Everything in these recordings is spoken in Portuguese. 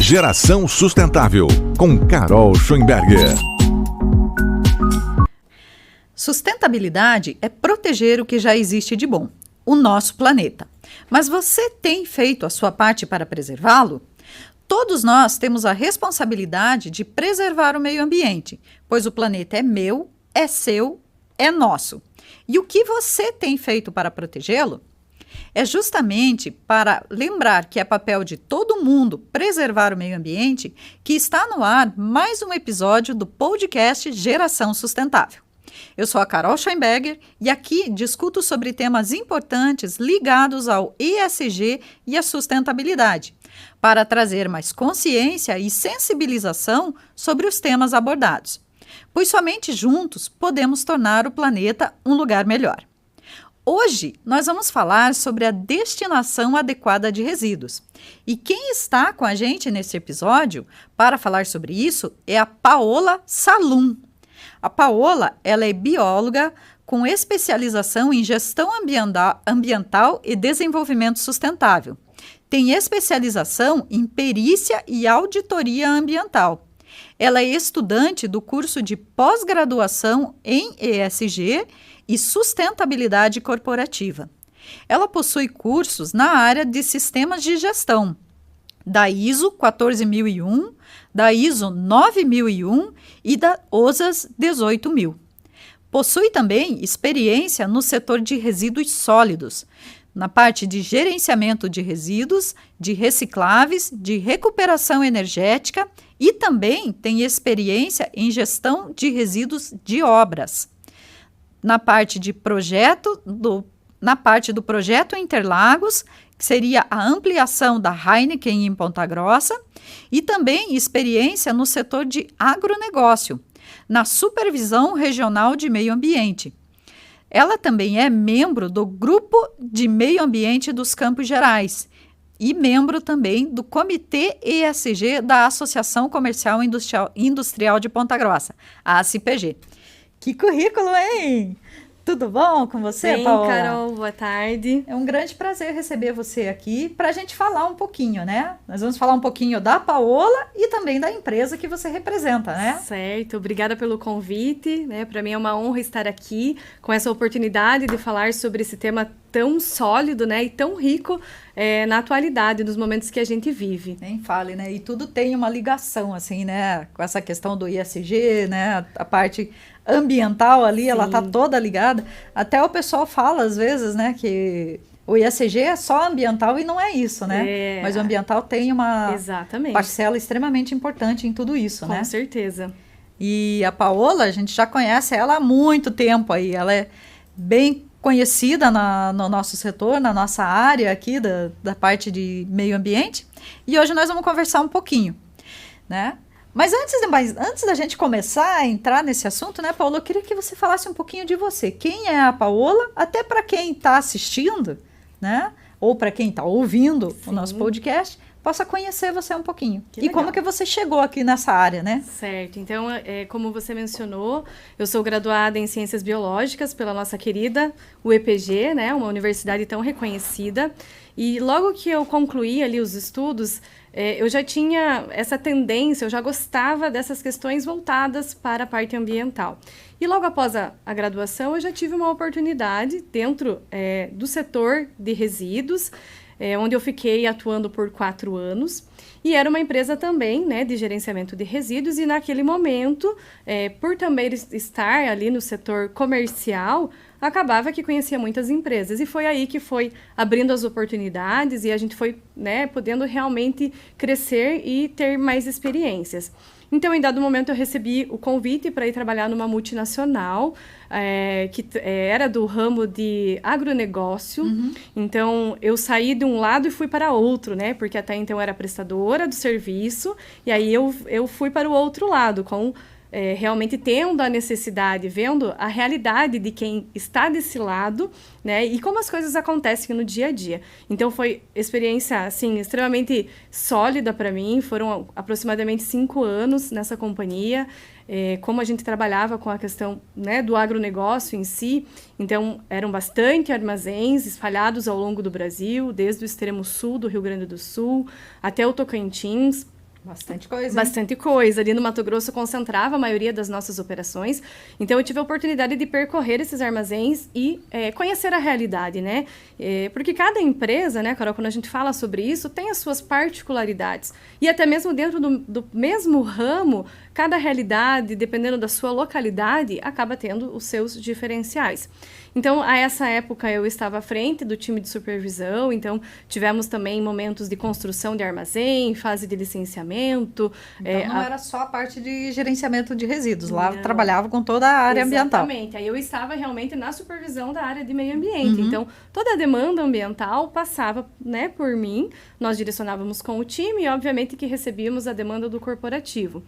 Geração Sustentável, com Carol Schoenberger. Sustentabilidade é proteger o que já existe de bom, o nosso planeta. Mas você tem feito a sua parte para preservá-lo? Todos nós temos a responsabilidade de preservar o meio ambiente, pois o planeta é meu, é seu, é nosso. E o que você tem feito para protegê-lo? É justamente para lembrar que é papel de todo mundo preservar o meio ambiente que está no ar mais um episódio do podcast Geração Sustentável. Eu sou a Carol Schoenberger e aqui discuto sobre temas importantes ligados ao ESG e à sustentabilidade, para trazer mais consciência e sensibilização sobre os temas abordados, pois somente juntos podemos tornar o planeta um lugar melhor. Hoje, nós vamos falar sobre a destinação adequada de resíduos. E quem está com a gente nesse episódio para falar sobre isso é a Paola Salum. A Paola, ela é bióloga com especialização em gestão ambiental e desenvolvimento sustentável. Tem especialização em perícia e auditoria ambiental. Ela é estudante do curso de pós-graduação em ESG e sustentabilidade corporativa. Ela possui cursos na área de sistemas de gestão, da ISO 14001, da ISO 9001 e da OSAS 18000. Possui também experiência no setor de resíduos sólidos, na parte de gerenciamento de resíduos, de recicláveis, de recuperação energética e também tem experiência em gestão de resíduos de obras. Na parte do projeto Interlagos, que seria a ampliação da Heineken em Ponta Grossa, e também experiência no setor de agronegócio, na Supervisão Regional de Meio Ambiente. Ela também é membro do Grupo de Meio Ambiente dos Campos Gerais e membro também do Comitê ESG da Associação Comercial Industrial de Ponta Grossa, a ACPG. Que currículo, hein? Tudo bom com você, Bem, Paola? Carol, boa tarde. É um grande prazer receber você aqui para a gente falar um pouquinho, né? Nós vamos falar um pouquinho da Paola e também da empresa que você representa, né? Certo, obrigada pelo convite, né? Para mim é uma honra estar aqui com essa oportunidade de falar sobre esse tema tão sólido, né? E tão rico na atualidade, nos momentos que a gente vive. Nem fale, né? E tudo tem uma ligação, assim, né? Com essa questão do ESG, né? A parte ambiental ali, ela tá toda ligada. Até o pessoal fala, às vezes, né? Que o ESG é só ambiental e não é isso, né? Mas o ambiental tem uma parcela extremamente importante em tudo isso, né? Com certeza. E a Paola, a gente já conhece ela há muito tempo aí. Ela é bem conhecida no nosso setor, na nossa área aqui da parte de meio ambiente. E hoje nós vamos conversar um pouquinho, né? Mas antes da gente começar a entrar nesse assunto, né, Paola, eu queria que você falasse um pouquinho de você. Quem é a Paola? Até para quem está assistindo, né? Ou para quem está ouvindo o nosso podcast, possa conhecer você um pouquinho. E como que você chegou aqui nessa área, né? Certo. Então, como você mencionou, eu sou graduada em Ciências Biológicas pela nossa querida UEPG, né? Uma universidade tão reconhecida. E logo que eu concluí ali os estudos, eu já tinha essa tendência, eu já gostava dessas questões voltadas para a parte ambiental. E logo após a graduação, eu já tive uma oportunidade dentro do setor de resíduos, onde eu fiquei atuando por 4 anos. E era uma empresa também, né, de gerenciamento de resíduos. E naquele momento, por também estar ali no setor comercial, acabava que conhecia muitas empresas. E foi aí que foi abrindo as oportunidades e a gente foi, né, podendo realmente crescer e ter mais experiências. Então, em dado momento, eu recebi o convite para ir trabalhar numa multinacional, que era do ramo de agronegócio. Então, eu saí de um lado e fui para outro, né? Porque até então eu era prestadora do serviço, e aí eu fui para o outro lado, com realmente tendo a necessidade, vendo a realidade de quem está desse lado, né, e como as coisas acontecem no dia a dia. Então, foi experiência, assim, extremamente sólida para mim. Foram aproximadamente 5 anos nessa companhia. Como a gente trabalhava com a questão, né, do agronegócio em si, então eram bastante armazéns espalhados ao longo do Brasil, desde o extremo sul do Rio Grande do Sul até o Tocantins. Bastante coisa. Bastante coisa. Ali no Mato Grosso concentrava a maioria das nossas operações. Então, eu tive a oportunidade de percorrer esses armazéns e conhecer a realidade, né? Porque cada empresa, né, Carol, quando a gente fala sobre isso, tem as suas particularidades. E até mesmo dentro do mesmo ramo, cada realidade, dependendo da sua localidade, acaba tendo os seus diferenciais. Então, a essa época, eu estava à frente do time de supervisão, então tivemos também momentos de construção de armazém, fase de licenciamento. Então, não era só a parte de gerenciamento de resíduos, lá trabalhava com toda a área ambiental. Exatamente, aí eu estava realmente na supervisão da área de meio ambiente, então toda a demanda ambiental passava, né, por mim, nós direcionávamos com o time e obviamente que recebíamos a demanda do corporativo.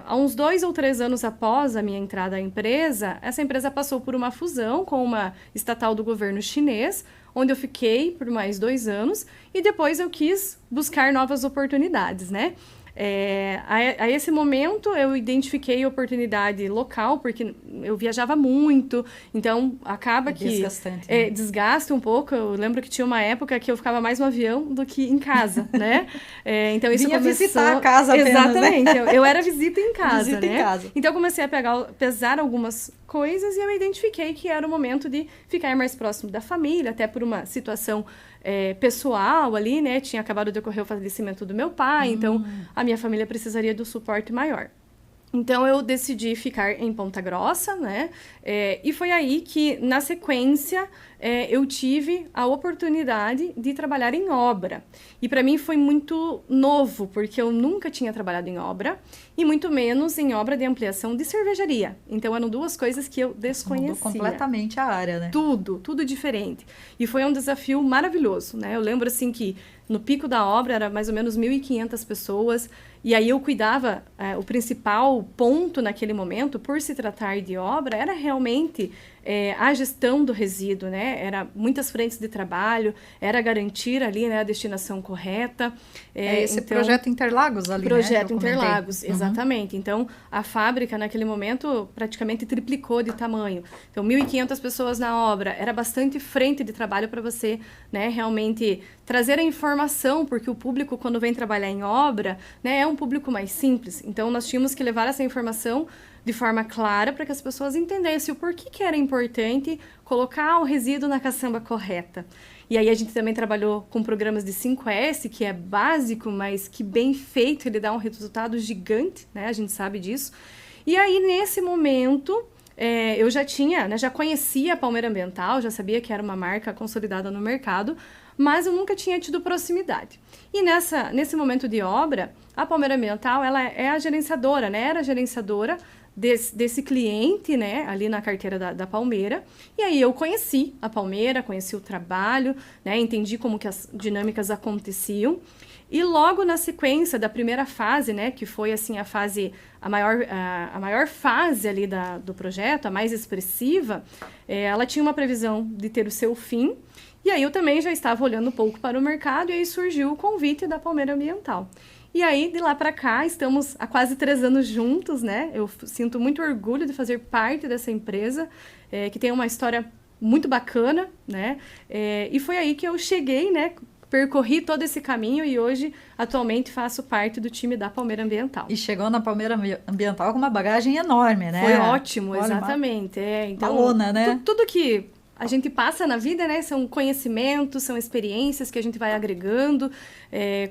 Há uns 2 ou 3 anos após a minha entrada à empresa, essa empresa passou por uma fusão com uma estatal do governo chinês, onde eu fiquei por mais 2 anos e depois eu quis buscar novas oportunidades, né? A esse momento eu identifiquei oportunidade local, porque eu viajava muito, então acaba que desgastante, né? Desgasta um pouco. Eu lembro que tinha uma época que eu ficava mais no avião do que em casa, né? Então isso Vinha começou... visitar a casa apenas, Exatamente, né? eu era visita em casa, Visita né? em casa. Então eu comecei a pesar algumas coisas e eu identifiquei que era o momento de ficar mais próximo da família, até por uma situação pessoal ali, né? Tinha acabado de ocorrer o falecimento do meu pai, então a minha família precisaria do suporte maior. Então, eu decidi ficar em Ponta Grossa, né? E foi aí que, na sequência, eu tive a oportunidade de trabalhar em obra. E, para mim, foi muito novo, porque eu nunca tinha trabalhado em obra, e muito menos em obra de ampliação de cervejaria. Então, eram 2 coisas que eu desconhecia. Mudou completamente a área, né? Tudo diferente. E foi um desafio maravilhoso, né? Eu lembro, assim, que no pico da obra era mais ou menos 1.500 pessoas, e aí eu cuidava, o principal ponto naquele momento, por se tratar de obra, era realmente a gestão do resíduo, né? Era muitas frentes de trabalho, era garantir ali, né, a destinação correta. Esse então, projeto Interlagos ali, Projeto né? Interlagos, exatamente. Então, a fábrica, naquele momento, praticamente triplicou de tamanho. Então, 1.500 pessoas na obra, era bastante frente de trabalho para você, né, realmente trazer a informação, porque o público, quando vem trabalhar em obra, né, é um público mais simples. Então, nós tínhamos que levar essa informação de forma clara para que as pessoas entendessem o porquê que era importante colocar o resíduo na caçamba correta. E aí a gente também trabalhou com programas de 5S, que é básico, mas que bem feito, ele dá um resultado gigante, né? A gente sabe disso. E aí, nesse momento, eu já tinha, né, já conhecia a Palmeira Ambiental, já sabia que era uma marca consolidada no mercado, mas eu nunca tinha tido proximidade. E nesse momento de obra, a Palmeira Ambiental, ela é a gerenciadora, né? Era a gerenciadora desse cliente, né, ali na carteira da Palmeira. E aí eu conheci a Palmeira, conheci o trabalho, né, entendi como que as dinâmicas aconteciam. E logo na sequência da primeira fase, né, que foi assim a maior fase ali do projeto, a mais expressiva, ela tinha uma previsão de ter o seu fim. E aí eu também já estava olhando um pouco para o mercado e aí surgiu o convite da Palmeira Ambiental. E aí, de lá para cá, estamos há quase 3 anos juntos, né? Eu sinto muito orgulho de fazer parte dessa empresa, que tem uma história muito bacana, né? E foi aí que eu cheguei, né? Percorri todo esse caminho e hoje, atualmente, faço parte do time da Palmeira Ambiental. E chegou na Palmeira Ambiental com uma bagagem enorme, né? Foi ótimo, Olha, exatamente. Então, balona, né? Tudo que a gente passa na vida, né? São conhecimentos, são experiências que a gente vai agregando.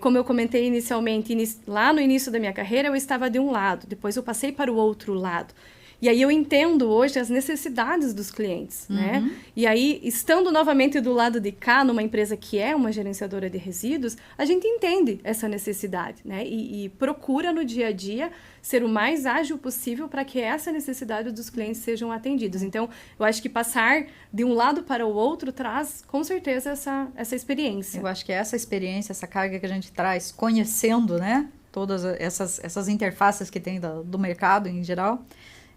Como eu comentei inicialmente, lá no início da minha carreira, eu estava de um lado, depois eu passei para o outro lado. E aí eu entendo hoje as necessidades dos clientes, né? E aí, estando novamente do lado de cá, numa empresa que é uma gerenciadora de resíduos, a gente entende essa necessidade, né? E procura no dia a dia ser o mais ágil possível para que essa necessidade dos clientes sejam atendidos. Então, eu acho que passar de um lado para o outro traz, com certeza, essa experiência. Eu acho que essa experiência, essa carga que a gente traz, conhecendo, né? Todas essas interfaces que tem do mercado em geral,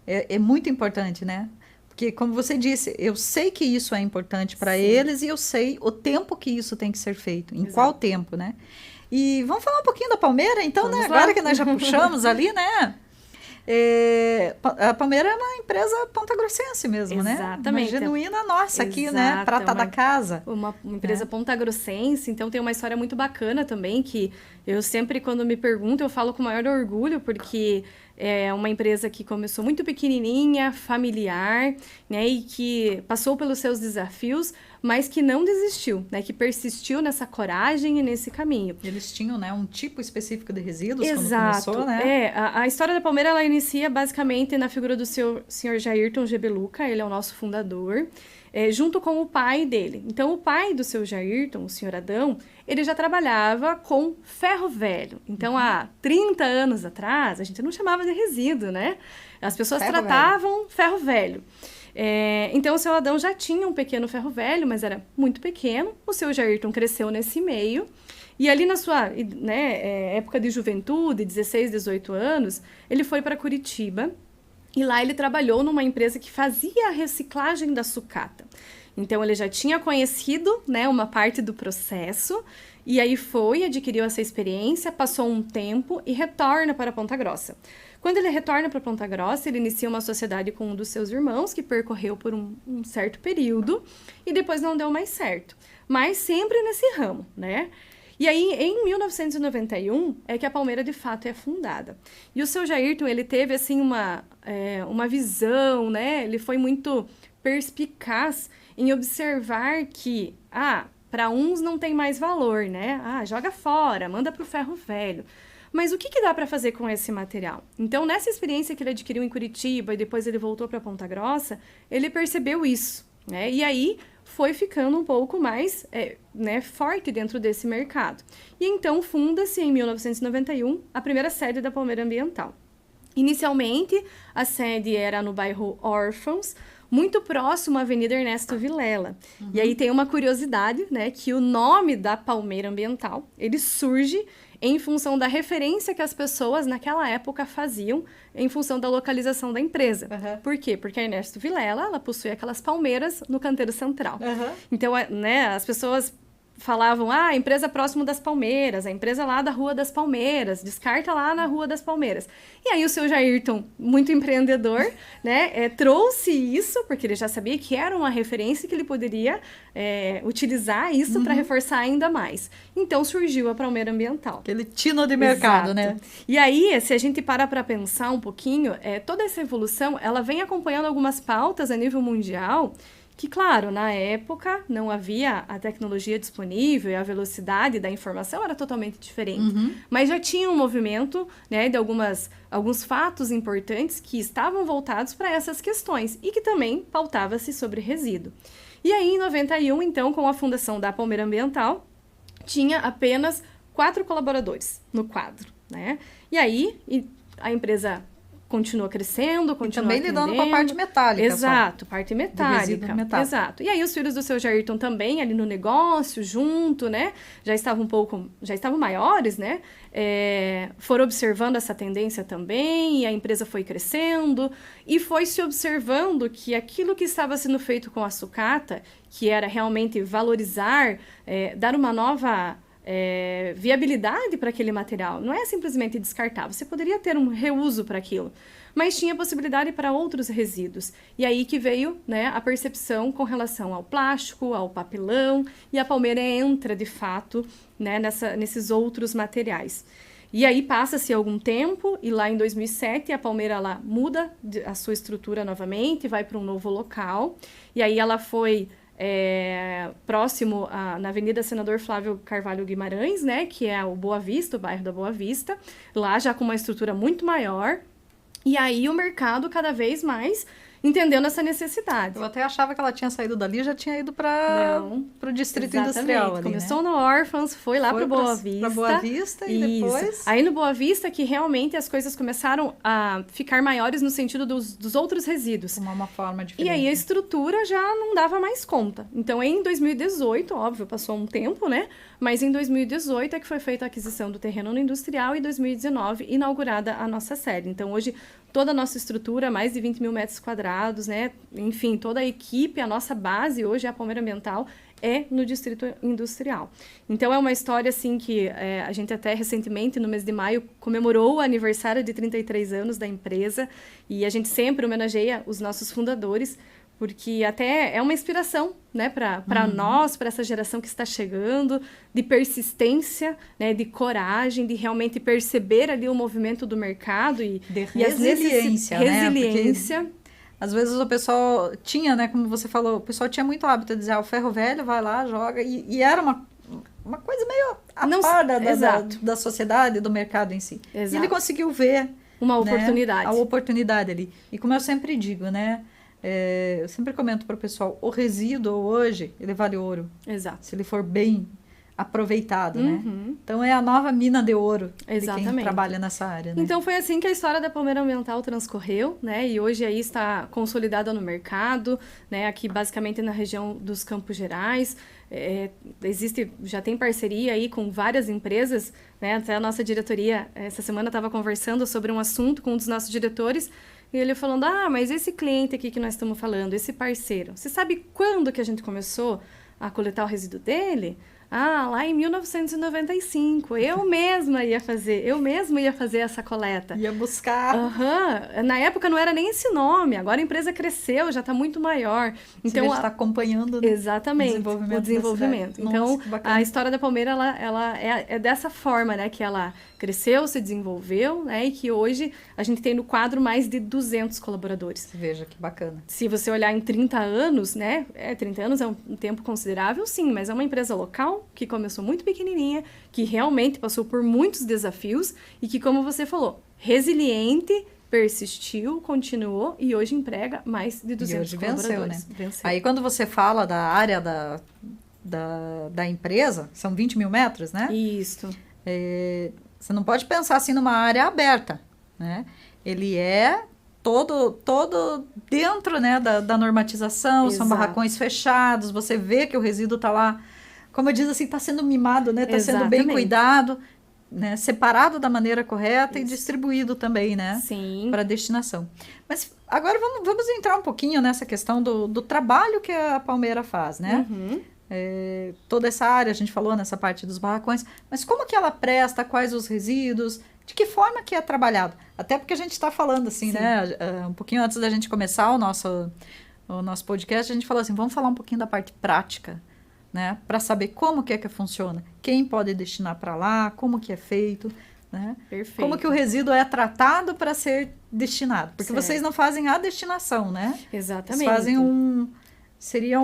é muito importante, né? Porque, como você disse, eu sei que isso é importante para eles e eu sei o tempo que isso tem que ser feito, em qual tempo, né? E vamos falar um pouquinho da Palmeira, então, Vamos né? lá. Agora que nós já puxamos ali, né? A Palmeira é uma empresa pontagrossense mesmo, né? Exatamente. Uma genuína nossa aqui, né? Prata da casa. Uma empresa pontagrossense, então tem uma história muito bacana também, que eu sempre, quando me perguntam, eu falo com o maior orgulho, porque é uma empresa que começou muito pequenininha, familiar, né? E que passou pelos seus desafios, mas que não desistiu, né? Que persistiu nessa coragem e nesse caminho. Eles tinham, né, um tipo específico de resíduos Exato. quando começou, né? A história da Palmeira, ela inicia basicamente na figura do senhor Jairton Gebeluca, ele é o nosso fundador, junto com o pai dele. Então, o pai do seu Jairton, o senhor Adão, ele já trabalhava com ferro velho. Então, há 30 anos atrás, a gente não chamava de resíduo, né? As pessoas tratavam ferro velho. Então, o seu Adão já tinha um pequeno ferro velho, mas era muito pequeno. O seu Jairton cresceu nesse meio. E ali na sua época de juventude, 16, 18 anos, ele foi para Curitiba. E lá ele trabalhou numa empresa que fazia a reciclagem da sucata. Então, ele já tinha conhecido, né, uma parte do processo, e aí adquiriu essa experiência, passou um tempo e retorna para Ponta Grossa. Quando ele retorna para Ponta Grossa, ele inicia uma sociedade com um dos seus irmãos, que percorreu por um certo período, e depois não deu mais certo. Mas sempre nesse ramo, né? E aí, em 1991, é que a Palmeira, de fato, é fundada. E o seu Jairton, ele teve, assim, uma visão, né? Ele foi muito perspicaz em observar que, para uns não tem mais valor, né? Joga fora, manda para o ferro velho. Mas o que dá para fazer com esse material? Então, nessa experiência que ele adquiriu em Curitiba e depois ele voltou para Ponta Grossa, ele percebeu isso, né? E aí foi ficando um pouco mais forte dentro desse mercado. E então funda-se, em 1991, a primeira sede da Palmeira Ambiental. Inicialmente, a sede era no bairro Órfãos, muito próximo à Avenida Ernesto Vilela. Uhum. E aí tem uma curiosidade, né, que o nome da Palmeira Ambiental, ele surge em função da referência que as pessoas naquela época faziam em função da localização da empresa. Uhum. Por quê? Porque a Ernesto Vilela, ela possui aquelas palmeiras no canteiro central. Uhum. Então, as pessoas falavam, a empresa próximo das Palmeiras, a empresa lá da Rua das Palmeiras, descarta lá na Rua das Palmeiras. E aí o seu Jairton, muito empreendedor, né, trouxe isso, porque ele já sabia que era uma referência que ele poderia utilizar isso para reforçar ainda mais. Então surgiu a Palmeira Ambiental. Aquele tino de mercado, né? E aí, se a gente para pensar um pouquinho, toda essa evolução, ela vem acompanhando algumas pautas a nível mundial, que, claro, na época não havia a tecnologia disponível e a velocidade da informação era totalmente diferente. Uhum. Mas já tinha um movimento, né, de alguns fatos importantes que estavam voltados para essas questões e que também pautava-se sobre resíduo. E aí, em 91, então, com a fundação da Palmeira Ambiental, tinha apenas 4 colaboradores no quadro, né? E aí, a empresa continua crescendo, continua também lidando com a parte metálica. Exato, parte metálica. Metálico. Exato. E aí os filhos do seu Jairton também ali no negócio, junto, né? Já estavam maiores, né? Foram observando essa tendência também, e a empresa foi crescendo, e foi se observando que aquilo que estava sendo feito com a sucata, que era realmente valorizar, dar uma nova viabilidade para aquele material. Não é simplesmente descartar. Você poderia ter um reuso para aquilo, mas tinha possibilidade para outros resíduos. E aí que veio, né, a percepção com relação ao plástico, ao papelão, e a Palmeira entra, de fato, né, nesses outros materiais. E aí passa-se algum tempo, e lá em 2007 a Palmeira ela muda a sua estrutura novamente, vai para um novo local, e aí ela foi próximo na Avenida Senador Flávio Carvalho Guimarães, né, que é o Boa Vista, o bairro da Boa Vista, lá já com uma estrutura muito maior, e aí o mercado cada vez mais entendendo essa necessidade. Eu até achava que ela tinha saído dali e já tinha ido para o distrito industrial ali, começou, né? No Órfãos, foi lá para Boa Vista. Para Boa Vista e depois... Aí no Boa Vista que realmente as coisas começaram a ficar maiores no sentido dos outros resíduos. Uma forma diferente. E aí a estrutura já não dava mais conta. Então, em 2018, óbvio, passou um tempo, né? Mas em 2018 é que foi feita a aquisição do terreno no industrial e em 2019 inaugurada a nossa sede. Então, hoje, toda a nossa estrutura, mais de 20 mil metros quadrados, né? Enfim, toda a equipe, a nossa base hoje, a Palmeira Ambiental, é no distrito industrial. Então, é uma história, assim, que a gente até recentemente, no mês de maio, comemorou o aniversário de 33 anos da empresa, e a gente sempre homenageia os nossos fundadores, porque até é uma inspiração, né, para nós, para essa geração que está chegando, de persistência, né, de coragem, de realmente perceber ali o movimento do mercado e as resiliência, né? Resiliência. Porque às vezes o pessoal tinha, né, como você falou, o pessoal tinha muito hábito de dizer, o ferro velho vai lá, joga, e era uma coisa meio a par da sociedade, do mercado em si. Exato. E ele conseguiu ver uma oportunidade. A oportunidade ali. E como eu sempre digo, né, eu sempre comento para o pessoal, o resíduo hoje, ele vale ouro. Exato. Se ele for bem aproveitado, né? Então é a nova mina de ouro de quem trabalha nessa área, né? Então foi assim que a história da Palmeira Ambiental transcorreu, né? E hoje aí está consolidada no mercado, né? Aqui basicamente na região dos Campos Gerais. Já tem parceria aí com várias empresas, né? Até a nossa diretoria essa semana estava conversando sobre um assunto com um dos nossos diretores e ele falando, mas esse cliente aqui que nós estamos falando, esse parceiro, você sabe quando que a gente começou a coletar o resíduo dele? Lá em 1995, eu mesma ia fazer essa coleta. Ia buscar. Na época não era nem esse nome, agora a empresa cresceu, já está muito maior. Então, você está acompanhando, né? Exatamente, o desenvolvimento. Então, a história da Palmeira, ela é dessa forma, né? Que ela cresceu, se desenvolveu, né? E que hoje a gente tem no quadro mais de 200 colaboradores. Veja que bacana. Se você olhar em 30 anos, né? 30 anos é um tempo considerável, sim, mas é uma empresa local que começou muito pequenininha, que realmente passou por muitos desafios e que, como você falou, resiliente, persistiu, continuou e hoje emprega mais de 200 colaboradores. Venceu. Aí, quando você fala da área da empresa, são 20 mil metros, né? Isso. Você não pode pensar assim numa área aberta, né? Ele é todo dentro, né, da normatização. Exato. São barracões fechados, você vê que o resíduo está lá, como eu digo assim, está sendo mimado, né? Está sendo bem cuidado, né? Separado da maneira correta. Isso. E distribuído também, né? Sim. Para destinação. Mas agora vamos entrar um pouquinho nessa questão do trabalho que a Palmeira faz, né? Toda essa área, a gente falou nessa parte dos barracões, mas como que ela presta, quais os resíduos, de que forma que é trabalhado? Até porque a gente está falando assim, sim, né? Um pouquinho antes da gente começar o nosso podcast, a gente falou assim, vamos falar um pouquinho da parte prática, né? Para saber como que funciona, quem pode destinar para lá, como que é feito, né? Perfeito. Como que o resíduo é tratado para ser destinado, porque certo. Vocês não fazem a destinação, né? Exatamente. Vocês fazem seria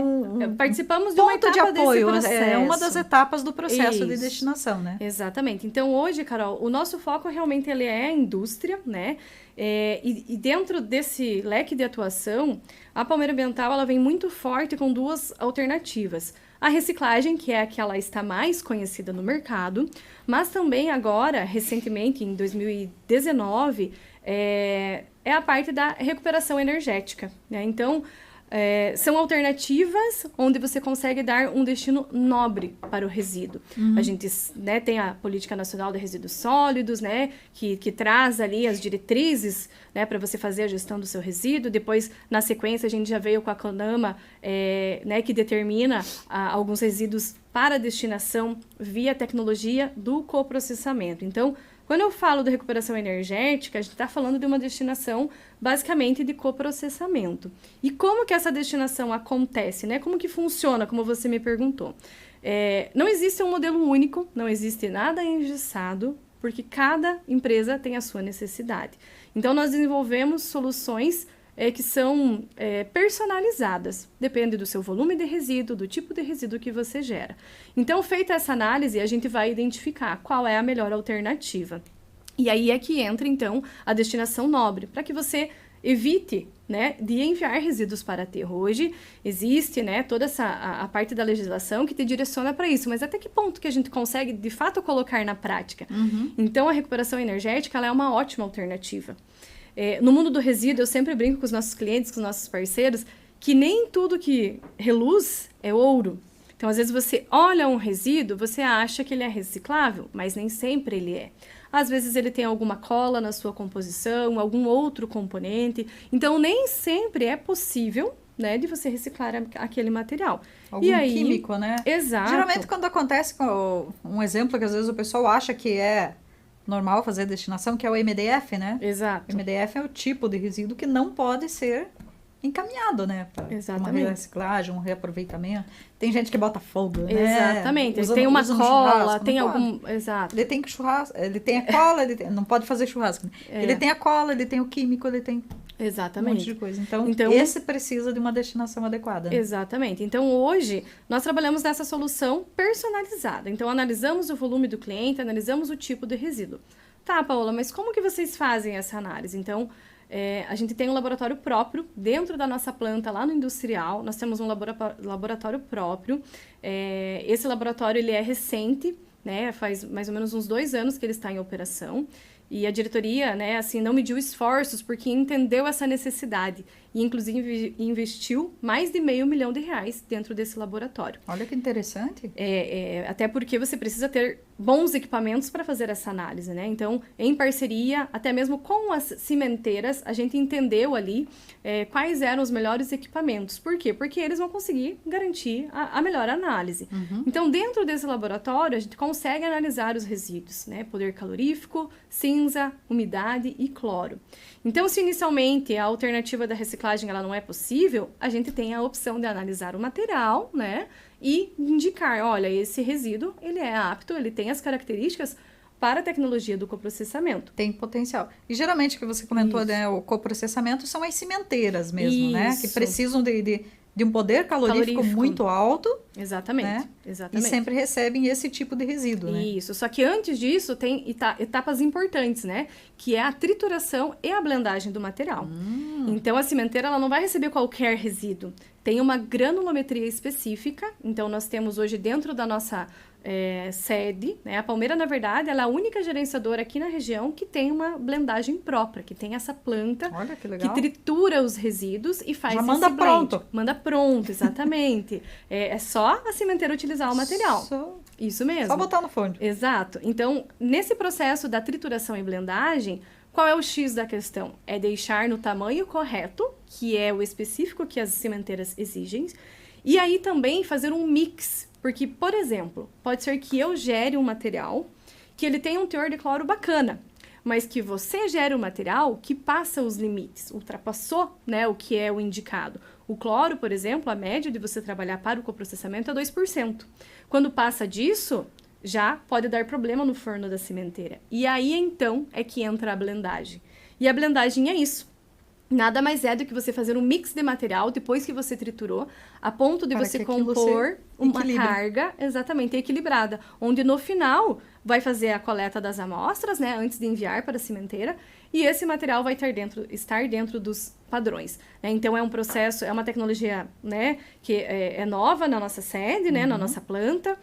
participamos de uma etapa de apoio, desse processo. É uma das etapas do processo. Isso. De destinação, né? Exatamente. Então, hoje, Carol, o nosso foco realmente ele é a indústria, né? E dentro desse leque de atuação, a Palmeira Ambiental ela vem muito forte com duas alternativas. A reciclagem, que é a que ela está mais conhecida no mercado, mas também agora, recentemente, em 2019, é a parte da recuperação energética, né? Então, são alternativas onde você consegue dar um destino nobre para o resíduo. A gente, né, tem a Política Nacional de Resíduos Sólidos, né, que traz ali as diretrizes, né, para você fazer a gestão do seu resíduo. Depois, na sequência, a gente já veio com a CONAMA, né, que determina alguns resíduos para destinação via tecnologia do coprocessamento. Então, quando eu falo de recuperação energética, a gente está falando de uma destinação basicamente de coprocessamento. E como que essa destinação acontece, né? Como que funciona, como você me perguntou? Não existe um modelo único, não existe nada engessado, porque cada empresa tem a sua necessidade. Então, nós desenvolvemos soluções que são personalizadas. Depende do seu volume de resíduo, do tipo de resíduo que você gera. Então, feita essa análise, a gente vai identificar qual é a melhor alternativa. E aí é que entra, então, a destinação nobre, para que você evite, né, de enviar resíduos para aterro. Hoje existe, né, toda a parte da legislação que te direciona para isso, mas até que ponto que a gente consegue, de fato, colocar na prática? Então, a recuperação energética ela é uma ótima alternativa. No mundo do resíduo, eu sempre brinco com os nossos clientes, com os nossos parceiros, que nem tudo que reluz é ouro. Então, às vezes, você olha um resíduo, você acha que ele é reciclável, mas nem sempre ele é. Às vezes, ele tem alguma cola na sua composição, algum outro componente. Então, nem sempre é possível né, de você reciclar aquele material. Algum e aí, químico, né? Exato. Geralmente, quando acontece com um exemplo que às vezes o pessoal acha que é normal fazer a destinação, que é o MDF, né? Exato. O MDF é o tipo de resíduo que não pode ser encaminhado, né? Para uma reciclagem, um reaproveitamento. Tem gente que bota fogo, né? Exatamente. Tem uma cola, tem algum... Exato. Ele tem que churrasco, ele tem a cola, não pode fazer churrasco. Né? Ele tem a cola, ele tem o químico, ele tem um monte de coisa. Então, esse precisa de uma destinação adequada. Né? Exatamente. Então, hoje, nós trabalhamos nessa solução personalizada. Então, analisamos o volume do cliente, analisamos o tipo de resíduo. Tá, Paola, mas como que vocês fazem essa análise? Então, a gente tem um laboratório próprio dentro da nossa planta lá no industrial. Nós temos um laboratório próprio. Esse laboratório ele é recente, né? Faz mais ou menos uns 2 anos que ele está em operação. E a diretoria, né, assim, não mediu esforços porque entendeu essa necessidade e, inclusive, investiu mais de R$500 mil dentro desse laboratório. Olha que interessante. Até porque você precisa ter bons equipamentos para fazer essa análise, né? Então, em parceria, até mesmo com as cimenteiras, a gente entendeu ali quais eram os melhores equipamentos. Por quê? Porque eles vão conseguir garantir a melhor análise. Uhum. Então, dentro desse laboratório, a gente consegue analisar os resíduos, né? Poder calorífico, cinza, umidade e cloro. Então, se inicialmente a alternativa da reciclagem ela não é possível, a gente tem a opção de analisar o material, né? E indicar, olha, esse resíduo, ele é apto, ele tem as características para a tecnologia do coprocessamento. Tem potencial. E geralmente, o que você comentou, né, o coprocessamento são as cimenteiras mesmo, né? Que precisam de um poder calorífico muito alto. Exatamente, né? exatamente. E sempre recebem esse tipo de resíduo, né? Isso, só que antes disso tem etapas importantes, né? Que é a trituração e a blendagem do material. Então, a cimenteira ela não vai receber qualquer resíduo. Tem uma granulometria específica. Então, nós temos hoje dentro da nossa sede, né? A Palmeira, na verdade, ela é a única gerenciadora aqui na região que tem uma blendagem própria, que tem essa planta que tritura os resíduos e faz esse manda blend. pronto. Manda pronto, exatamente. É só a cimenteira utilizar o material. Isso mesmo. Só botar no forno. Exato. Então, nesse processo da trituração e blendagem, qual é o X da questão? É deixar no tamanho correto, que é o específico que as cimenteiras exigem, e aí também fazer um mix. Porque, por exemplo, pode ser que eu gere um material que ele tenha um teor de cloro bacana, mas que você gere um material que passa os limites, ultrapassou, né, o que é o indicado. O cloro, por exemplo, a média de você trabalhar para o coprocessamento é 2%. Quando passa disso, já pode dar problema no forno da cimenteira. E aí, então, é que entra a blendagem. E a blendagem é isso. Nada mais é do que você fazer um mix de material depois que você triturou, a ponto de você compor uma carga exatamente equilibrada, onde no final vai fazer a coleta das amostras, né, antes de enviar para a cimenteira, e esse material vai estar dentro dos padrões. Né? Então, é um processo, é uma tecnologia, né, que é nova na nossa sede, né, na nossa planta,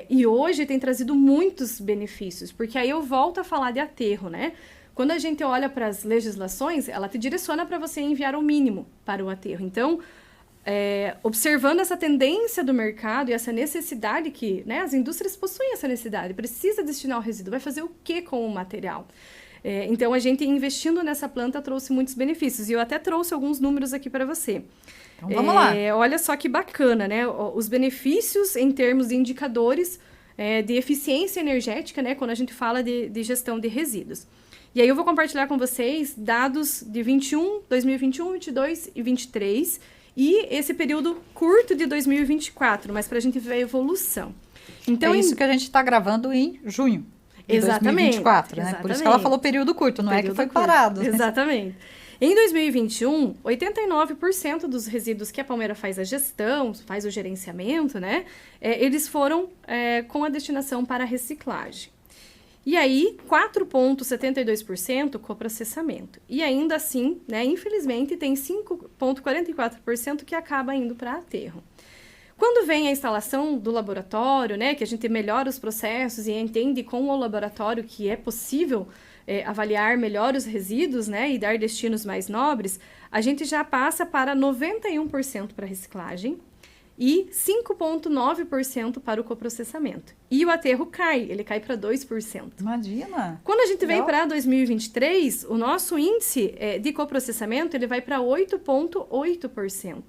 e hoje tem trazido muitos benefícios, porque aí eu volto a falar de aterro, né? Quando a gente olha para as legislações, ela te direciona para você enviar o mínimo para o aterro. Então, observando essa tendência do mercado e essa necessidade que, né, as indústrias possuem essa necessidade, precisa destinar o resíduo, vai fazer o que com o material? Então, a gente investindo nessa planta trouxe muitos benefícios. E eu até trouxe alguns números aqui para você. Então, vamos lá. Olha só que bacana, né? Os benefícios em termos de indicadores de eficiência energética, né, quando a gente fala de gestão de resíduos. E aí eu vou compartilhar com vocês dados de 2021, 22 e 23 e esse período curto de 2024, mas para a gente ver a evolução. Então, isso que a gente está gravando em junho de 2024, né? Exatamente. Por isso que ela falou período curto, não período é que foi curto. parado. Né? Exatamente. Em 2021, 89% dos resíduos que a Palmeira faz a gestão, faz o gerenciamento, né? Eles foram com a destinação para reciclagem. E aí, 4,72% coprocessamento. E ainda assim, né, infelizmente, tem 5,44% que acaba indo para aterro. Quando vem a instalação do laboratório, né, que a gente melhora os processos e entende com o laboratório que é possível avaliar melhor os resíduos, né, e dar destinos mais nobres, a gente já passa para 91% para reciclagem e 5,9% para o coprocessamento. E o aterro cai, ele cai para 2%. Imagina! Quando a gente vem Legal. para 2023, o nosso índice de coprocessamento ele vai para 8,8%.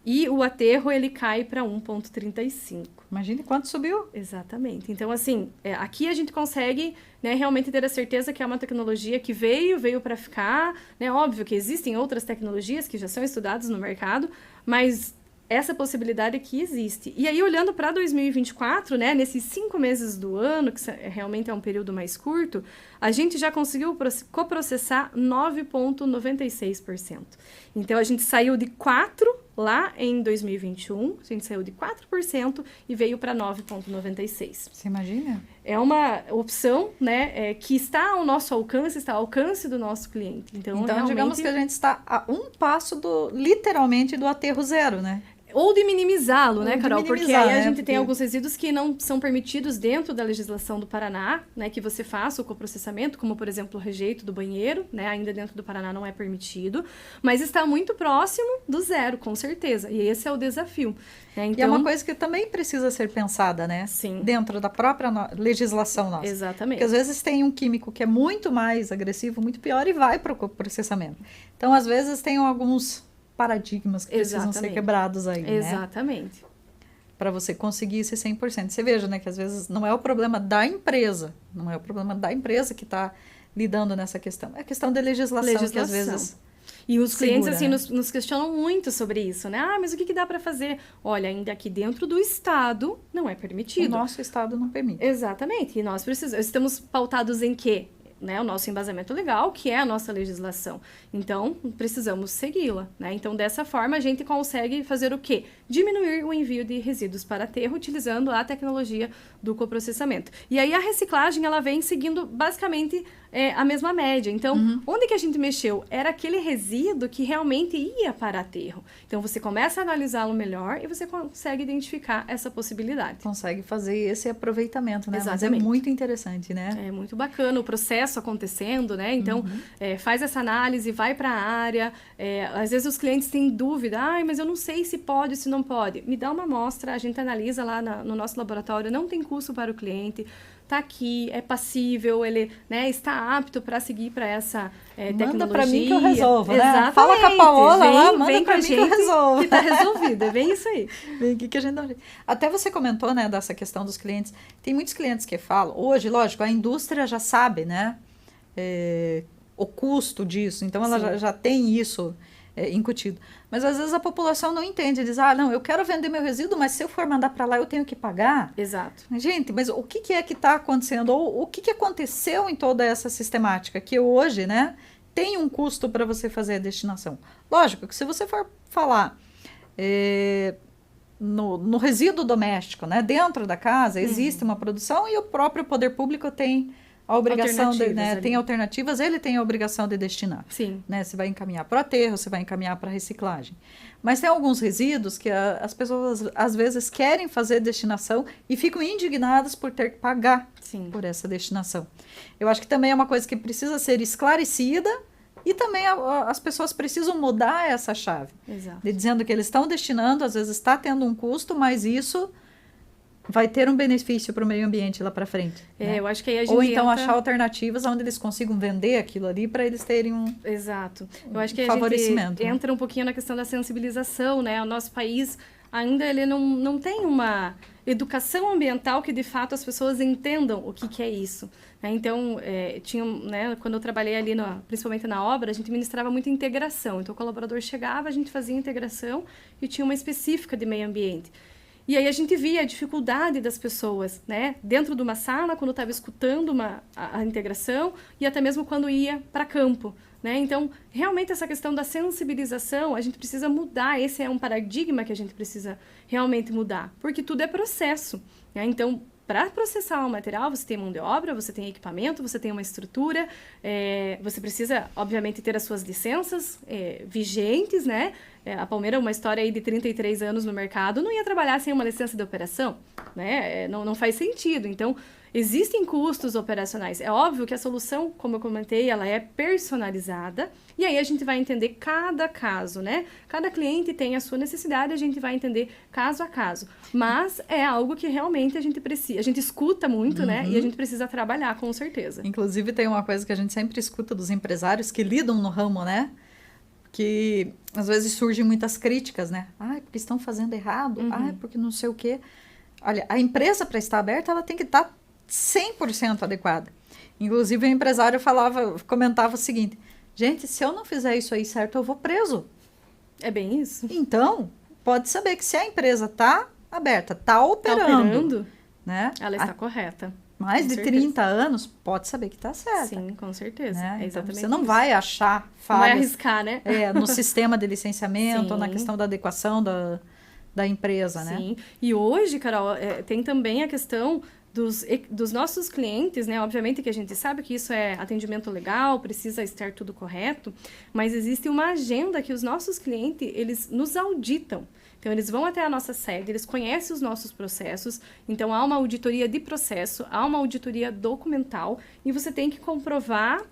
E o aterro ele cai para 1,35%. Imagine quanto subiu. Exatamente. Então, assim, aqui a gente consegue, né, realmente ter a certeza que é uma tecnologia que veio para ficar, né? Óbvio que existem outras tecnologias que já são estudadas no mercado, mas essa possibilidade aqui existe. E aí, olhando para 2024, né, nesses 5 meses do ano, que realmente é um período mais curto, a gente já conseguiu coprocessar 9,96%. Então, a gente saiu de 4% lá em 2021, a gente saiu de 4% e veio para 9,96%. Você imagina? É uma opção, né, que está ao nosso alcance, está ao alcance do nosso cliente. Então Então, digamos que a gente está a um passo, literalmente, do aterro zero, né? Ou de minimizá-lo, Ou né, de Carol? Porque minimizar, aí a né? gente Porque tem alguns resíduos que não são permitidos dentro da legislação do Paraná, né, que você faça o coprocessamento, como, por exemplo, o rejeito do banheiro, né, ainda dentro do Paraná não é permitido, mas está muito próximo do zero, com certeza. E esse é o desafio. Né? Então, E é uma coisa que também precisa ser pensada, né? Sim. Dentro da própria legislação nossa. Exatamente. Porque às vezes tem um químico que é muito mais agressivo, muito pior e vai para o processamento. Então, às vezes, tem alguns paradigmas que precisam ser quebrados aí, né? Exatamente. Para você conseguir esse 100%. Você veja, né, que às vezes não é o problema da empresa, não é o problema da empresa que está lidando nessa questão. É a questão da legislação. Que às vezes e os clientes, segura, assim, né? nos questionam muito sobre isso, né? Ah, mas o que dá para fazer? Olha, ainda aqui dentro do Estado não é permitido. O nosso Estado não permite. Exatamente. E nós estamos pautados em quê? Né, o nosso embasamento legal, que é a nossa legislação. Então, precisamos segui-la. Né? Então, dessa forma, a gente consegue fazer o quê? Diminuir o envio de resíduos para aterro utilizando a tecnologia do coprocessamento. E aí, a reciclagem, ela vem seguindo, basicamente, a mesma média. Então, onde que a gente mexeu? Era aquele resíduo que realmente ia para aterro. Então, você começa a analisá-lo melhor e você consegue identificar essa possibilidade. Consegue fazer esse aproveitamento, né? Exatamente. Mas é muito interessante, né? É muito bacana o processo acontecendo, né? Então, faz essa análise, vai para a área. Às vezes os clientes têm dúvida. Ai, mas eu não sei se pode, se não pode. Me dá uma amostra, a gente analisa lá no nosso laboratório, não tem custo para o cliente. Está aqui, é passível, ele, né, está apto para seguir para essa tecnologia. Manda para mim que eu resolvo, né? Exatamente. Fala com a Paola lá, manda vem para mim que eu resolvo. Que está resolvido, é bem isso aí. Vem aqui que a gente dá um jeito. Até você comentou, né, dessa questão dos clientes. Tem muitos clientes que falam, hoje, lógico, a indústria já sabe, né, o custo disso, então ela já tem isso incutido. Mas às vezes a população não entende, diz, não, eu quero vender meu resíduo, mas se eu for mandar para lá eu tenho que pagar. Exato. Gente, mas o que é que está acontecendo? Ou o que aconteceu em toda essa sistemática? Que hoje, né, tem um custo para você fazer a destinação. Lógico que se você for falar no resíduo doméstico, né, dentro da casa, existe uma produção e o próprio poder público tem a obrigação tem alternativas, ele tem a obrigação de destinar. Sim. Né? Você vai encaminhar para o aterro, você vai encaminhar para a reciclagem. Mas tem alguns resíduos que as pessoas, às vezes, querem fazer destinação e ficam indignadas por ter que pagar por essa destinação. Eu acho que também é uma coisa que precisa ser esclarecida e também as pessoas precisam mudar essa chave. Exato. Dizendo que eles estão destinando, às vezes está tendo um custo, mas isso vai ter um benefício para o meio ambiente lá para frente. Né? Eu acho que aí a gente ou então achar alternativas onde eles consigam vender aquilo ali para eles terem Exato. Eu acho que favorecimento, a gente entra um pouquinho na questão da sensibilização, né? O nosso país ainda ele não tem uma educação ambiental que de fato as pessoas entendam o que é isso. Né? Então, né, quando eu trabalhei ali, principalmente na obra, a gente ministrava muita integração. Então, o colaborador chegava, a gente fazia integração e tinha uma específica de meio ambiente. E aí a gente via a dificuldade das pessoas, né? Dentro de uma sala, quando estava escutando a integração, e até mesmo quando ia para campo, né? Então, realmente essa questão da sensibilização, a gente precisa mudar. Esse é um paradigma que a gente precisa realmente mudar, porque tudo é processo, né? Então, para processar o material, você tem mão de obra, você tem equipamento, você tem uma estrutura, você precisa, obviamente, ter as suas licenças vigentes, né? A Palmeira, uma história aí de 33 anos no mercado, não ia trabalhar sem uma licença de operação, né? Não faz sentido. Então, existem custos operacionais. É óbvio que a solução, como eu comentei, ela é personalizada, e aí a gente vai entender cada caso, né? Cada cliente tem a sua necessidade, a gente vai entender caso a caso. Mas é algo que realmente a gente precisa, a gente escuta muito, né? E a gente precisa trabalhar, com certeza. Inclusive, tem uma coisa que a gente sempre escuta dos empresários que lidam no ramo, né? Que às vezes surgem muitas críticas, né? Ah, porque estão fazendo errado. Ah, porque não sei o quê. Olha, a empresa para estar aberta, ela tem que estar 100% adequada. Inclusive, o empresário comentava o seguinte: gente, se eu não fizer isso aí certo, eu vou preso. É bem isso. Então, pode saber que se a empresa está aberta, está operando, né? Ela está correta. Mais de 30 anos, pode saber que está certa. Sim, com certeza. Né? É então, exatamente você não isso. vai achar falhas. Não vai arriscar, né? No sistema de licenciamento, ou na Sim. questão da adequação da empresa, né? Sim. E hoje, Carol, tem também a questão dos nossos clientes, né? Obviamente que a gente sabe que isso é atendimento legal, precisa estar tudo correto, mas existe uma agenda que os nossos clientes, eles nos auditam. Então, eles vão até a nossa sede, eles conhecem os nossos processos, então há uma auditoria de processo, há uma auditoria documental, e você tem que comprovar,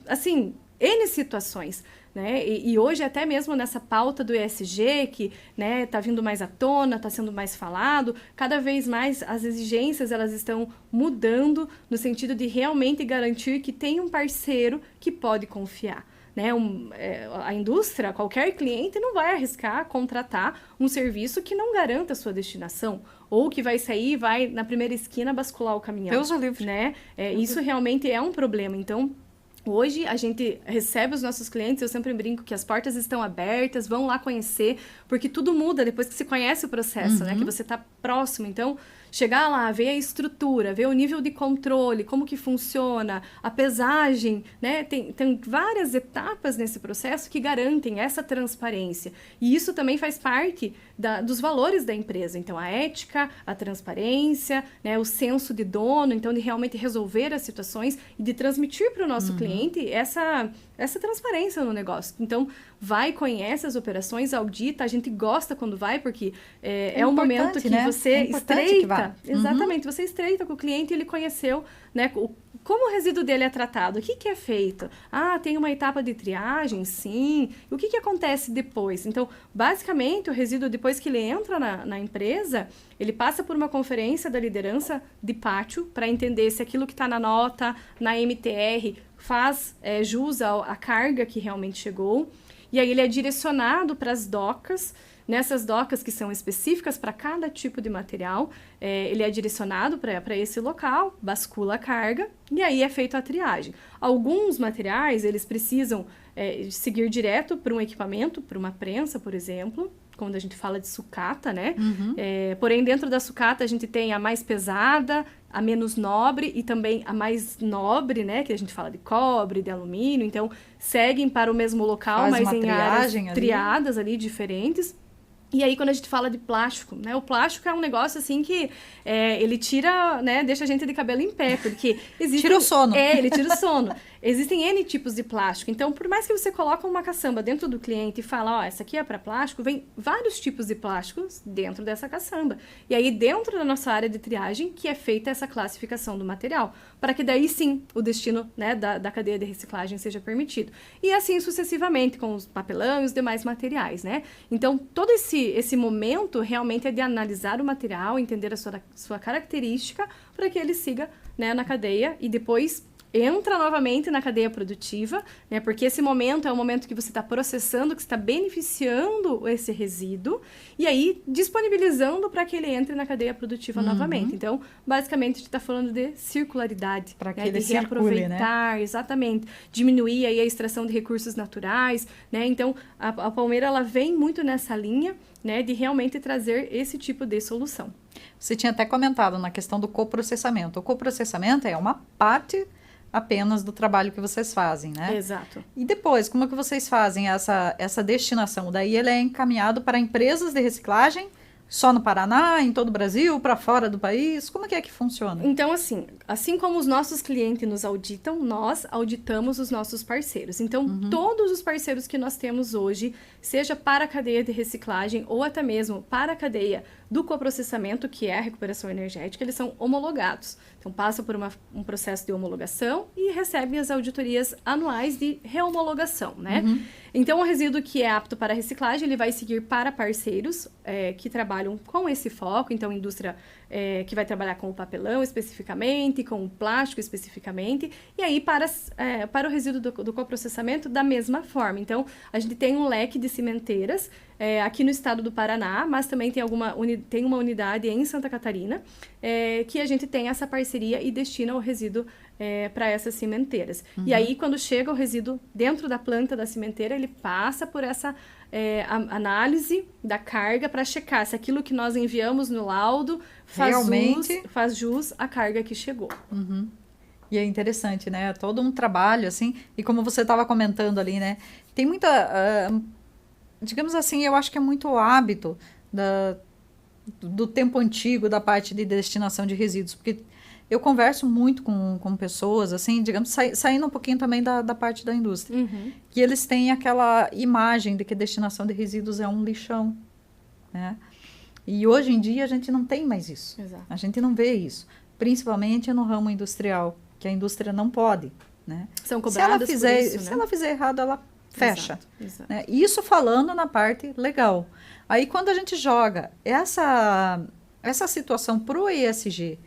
assim, N situações, né? E hoje, até mesmo nessa pauta do ESG, que, né, tá vindo mais à tona, está sendo mais falado, cada vez mais as exigências, elas estão mudando no sentido de realmente garantir que tem um parceiro que pode confiar. Né, a indústria, qualquer cliente não vai arriscar contratar um serviço que não garanta a sua destinação, ou que vai sair e vai na primeira esquina bascular o caminhão. Deus o livre. Né? Isso realmente é um problema. Então, hoje a gente recebe os nossos clientes, eu sempre brinco que as portas estão abertas, vão lá conhecer, porque tudo muda depois que se conhece o processo, né? Que você está próximo. Então, chegar lá, ver a estrutura, ver o nível de controle, como que funciona, a pesagem, né? Tem várias etapas nesse processo que garantem essa transparência. E isso também faz parte dos valores da empresa. Então, a ética, a transparência, né? O senso de dono, então, de realmente resolver as situações e de transmitir para o nosso cliente essa transparência no negócio. Então, vai, conhece as operações, audita, a gente gosta quando vai, porque é um momento que, né, você estreita. Exatamente, você estreita com o cliente e ele conheceu, né, como o resíduo dele é tratado, o que é feito? Ah, tem uma etapa de triagem, sim. O que acontece depois? Então, basicamente, o resíduo, depois que ele entra na empresa, ele passa por uma conferência da liderança de pátio para entender se aquilo que está na nota, na MTR, faz jus à carga que realmente chegou. E aí ele é direcionado para as docas. Nessas docas que são específicas para cada tipo de material, ele é direcionado para esse local, bascula a carga e aí é feita a triagem. Alguns materiais, eles precisam seguir direto para um equipamento, para uma prensa, por exemplo, quando a gente fala de sucata, né? Porém, dentro da sucata, a gente tem a mais pesada, a menos nobre e também a mais nobre, né? Que a gente fala de cobre, de alumínio. Então, seguem para o mesmo local, mas em áreas triadas ali, diferentes. E aí, quando a gente fala de plástico, né? O plástico é um negócio, assim, que ele tira, né? Deixa a gente de cabelo em pé, porque existe... Tira o sono. Ele tira o sono. Existem N tipos de plástico. Então, por mais que você coloque uma caçamba dentro do cliente e fala, ó, essa aqui é para plástico, vem vários tipos de plásticos dentro dessa caçamba. E aí, dentro da nossa área de triagem, que é feita essa classificação do material, para que daí sim o destino, né, da cadeia de reciclagem seja permitido. E assim sucessivamente, com os papelão e os demais materiais, né? Então, todo esse momento realmente é de analisar o material, entender a sua característica, para que ele siga, né, na cadeia e depois entra novamente na cadeia produtiva, né? Porque esse momento é o momento que você está processando, que está beneficiando esse resíduo e aí disponibilizando para que ele entre na cadeia produtiva novamente. Então, basicamente, a gente está falando de circularidade, para que né? ele de reaproveitar, né? Exatamente, diminuir aí a extração de recursos naturais, né? Então, a Palmeira, ela vem muito nessa linha, né, de realmente trazer esse tipo de solução. Você tinha até comentado na questão do coprocessamento. O coprocessamento é uma parte apenas do trabalho que vocês fazem, né? Exato. E depois, como é que vocês fazem essa destinação? Daí ele é encaminhado para empresas de reciclagem só no Paraná, em todo o Brasil, para fora do país? Como é que funciona? Então, assim como os nossos clientes nos auditam, nós auditamos os nossos parceiros. Então, todos os parceiros que nós temos hoje, seja para a cadeia de reciclagem ou até mesmo para a cadeia do coprocessamento, que é a recuperação energética, eles são homologados. Então, passa por um processo de homologação e recebe as auditorias anuais de reomologação, né? Então, o resíduo que é apto para reciclagem, ele vai seguir para parceiros que trabalham com esse foco. Então, indústria que vai trabalhar com o papelão especificamente, com o plástico especificamente. E aí, para o resíduo do coprocessamento, da mesma forma. Então, a gente tem um leque de cimenteiras aqui no estado do Paraná, mas também tem uma unidade em Santa Catarina, que a gente tem essa parceria e destina o resíduo para essas cimenteiras. E aí, quando chega o resíduo dentro da planta da cimenteira, ele passa por essa análise da carga para checar se aquilo que nós enviamos no laudo faz jus à carga que chegou. E é interessante, né? Todo um trabalho, assim, e como você estava comentando ali, né? Tem muita, digamos assim, eu acho que é muito hábito do tempo antigo da parte de destinação de resíduos, porque eu converso muito com pessoas, assim, digamos, saindo um pouquinho também da parte da indústria, que eles têm aquela imagem de que destinação de resíduos é um lixão, né? E hoje em dia a gente não tem mais isso. Exato. A gente não vê isso, principalmente no ramo industrial, que a indústria não pode, né? São cobradas por isso, né? Se ela fizer errado, ela fecha. Exato. Né? Isso falando na parte legal. Aí, quando a gente joga essa situação para o ESG,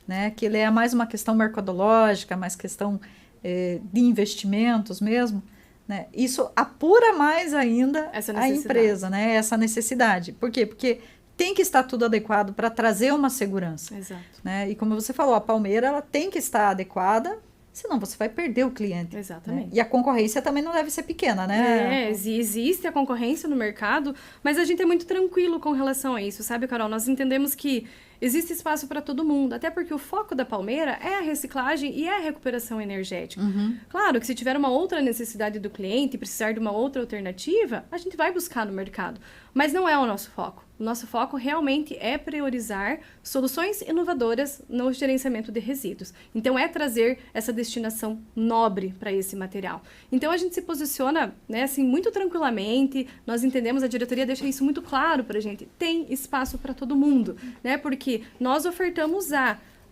né, que ele é mais uma questão mercadológica, mais questão de investimentos mesmo, né, isso apura mais ainda a empresa, né, essa necessidade. Por quê? Porque tem que estar tudo adequado para trazer uma segurança. Exato. Né? E como você falou, a palmeira ela tem que estar adequada, senão você vai perder o cliente. Exatamente. Né? E a concorrência também não deve ser pequena, né? Existe a concorrência no mercado, mas a gente é muito tranquilo com relação a isso, sabe, Carol? Nós entendemos que existe espaço para todo mundo, até porque o foco da palmeira é a reciclagem e é a recuperação energética. Claro que se tiver uma outra necessidade do cliente, precisar de uma outra alternativa, a gente vai buscar no mercado, mas não é o nosso foco. O nosso foco realmente é priorizar soluções inovadoras no gerenciamento de resíduos. Então, é trazer essa destinação nobre para esse material. Então, a gente se posiciona, né, assim, muito tranquilamente, nós entendemos, a diretoria deixa isso muito claro para a gente, tem espaço para todo mundo, né, porque nós ofertamos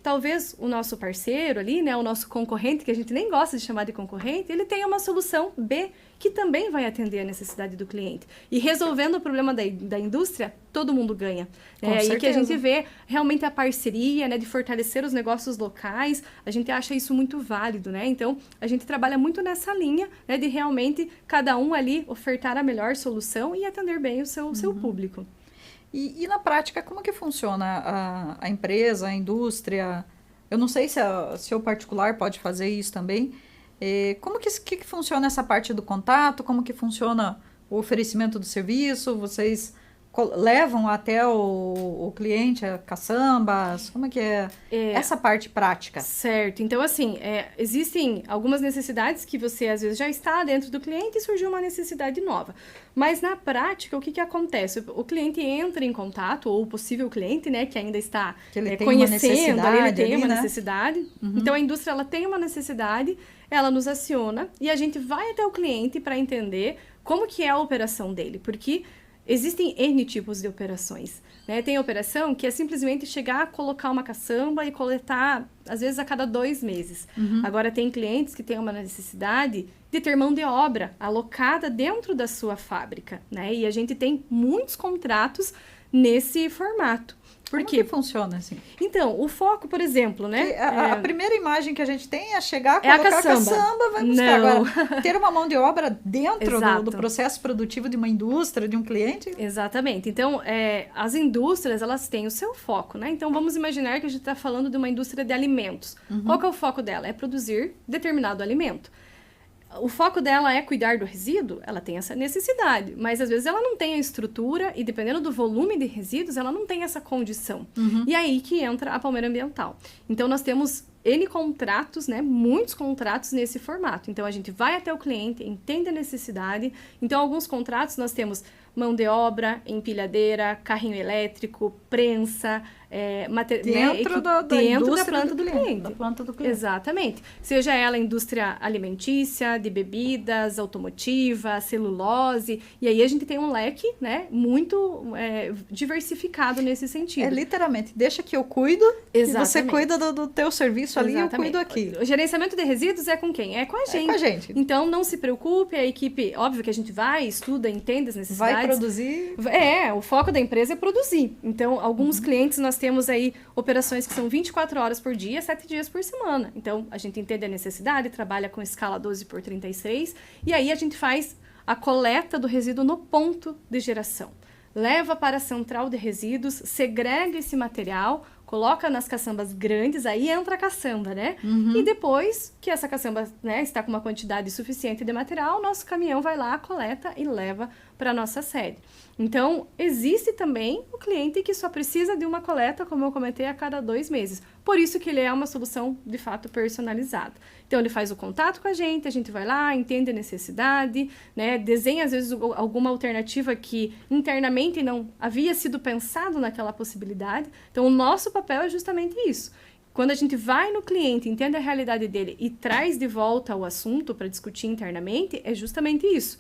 talvez o nosso parceiro ali, né, o nosso concorrente, que a gente nem gosta de chamar de concorrente, ele tenha uma solução B que também vai atender a necessidade do cliente. E resolvendo o problema da indústria, todo mundo ganha. É aí que a gente vê realmente a parceria, né, de fortalecer os negócios locais, a gente acha isso muito válido, né? Então, a gente trabalha muito nessa linha, né, de realmente cada um ali ofertar a melhor solução e atender bem o seu público. E na prática, como que funciona a empresa, a indústria? Eu não sei se o particular pode fazer isso também. Como que funciona essa parte do contato? Como que funciona o oferecimento do serviço? Vocês levam até o cliente a caçambas? Como é que é essa parte prática? Certo. Então, assim, existem algumas necessidades que você, às vezes, já está dentro do cliente e surgiu uma necessidade nova. Mas, na prática, o que acontece? O cliente entra em contato, ou o possível cliente, né, que ainda está conhecendo, ele tem uma necessidade. Então, a indústria ela tem uma necessidade, ela nos aciona e a gente vai até o cliente para entender como que é a operação dele. Porque existem N tipos de operações, né? Tem operação que é simplesmente chegar, colocar uma caçamba e coletar, às vezes, a cada 2 meses. Agora, tem clientes que têm uma necessidade de ter mão de obra alocada dentro da sua fábrica, né? E a gente tem muitos contratos nesse formato. Como que funciona assim? Então, o foco, por exemplo, né? A primeira imagem que a gente tem é chegar, colocar a caçamba, vai buscar. Não. Agora, ter uma mão de obra dentro do processo produtivo de uma indústria, de um cliente? Exatamente. Então, as indústrias, elas têm o seu foco, né? Então, vamos imaginar que a gente está falando de uma indústria de alimentos. Qual que é o foco dela? É produzir determinado alimento. O foco dela é cuidar do resíduo, ela tem essa necessidade, mas às vezes ela não tem a estrutura e dependendo do volume de resíduos, ela não tem essa condição. E aí que entra a palmeira ambiental. Então, nós temos N contratos, né, muitos contratos nesse formato. Então, a gente vai até o cliente, entende a necessidade. Então, alguns contratos nós temos mão de obra, empilhadeira, carrinho elétrico, prensa, dentro da planta do cliente. Da planta do cliente. Exatamente. Seja ela indústria alimentícia, de bebidas, automotiva, celulose. E aí a gente tem um leque, né, muito diversificado nesse sentido. É literalmente, deixa que eu cuido. Exatamente. E você cuida do teu serviço ali, eu cuido aqui. O gerenciamento de resíduos é com quem? É com a gente. É com a gente. Então, não se preocupe, a equipe, óbvio que a gente vai, estuda, entende as necessidades. Vai produzir. O foco da empresa é produzir. Então, alguns clientes nós temos aí operações que são 24 horas por dia, 7 dias por semana. Então, a gente entende a necessidade, trabalha com escala 12x36, e aí a gente faz a coleta do resíduo no ponto de geração. Leva para a central de resíduos, segrega esse material, coloca nas caçambas grandes, aí entra a caçamba, né? E depois que essa caçamba, né, está com uma quantidade suficiente de material, nosso caminhão vai lá, coleta e leva para a nossa sede. Então, existe também o cliente que só precisa de uma coleta, como eu comentei, a cada 2 meses. Por isso que ele é uma solução, de fato, personalizada. Então, ele faz o contato com a gente vai lá, entende a necessidade, né, desenha, às vezes, alguma alternativa que internamente não havia sido pensado naquela possibilidade. Então, o nosso papel é justamente isso. Quando a gente vai no cliente, entende a realidade dele e traz de volta o assunto para discutir internamente, é justamente isso.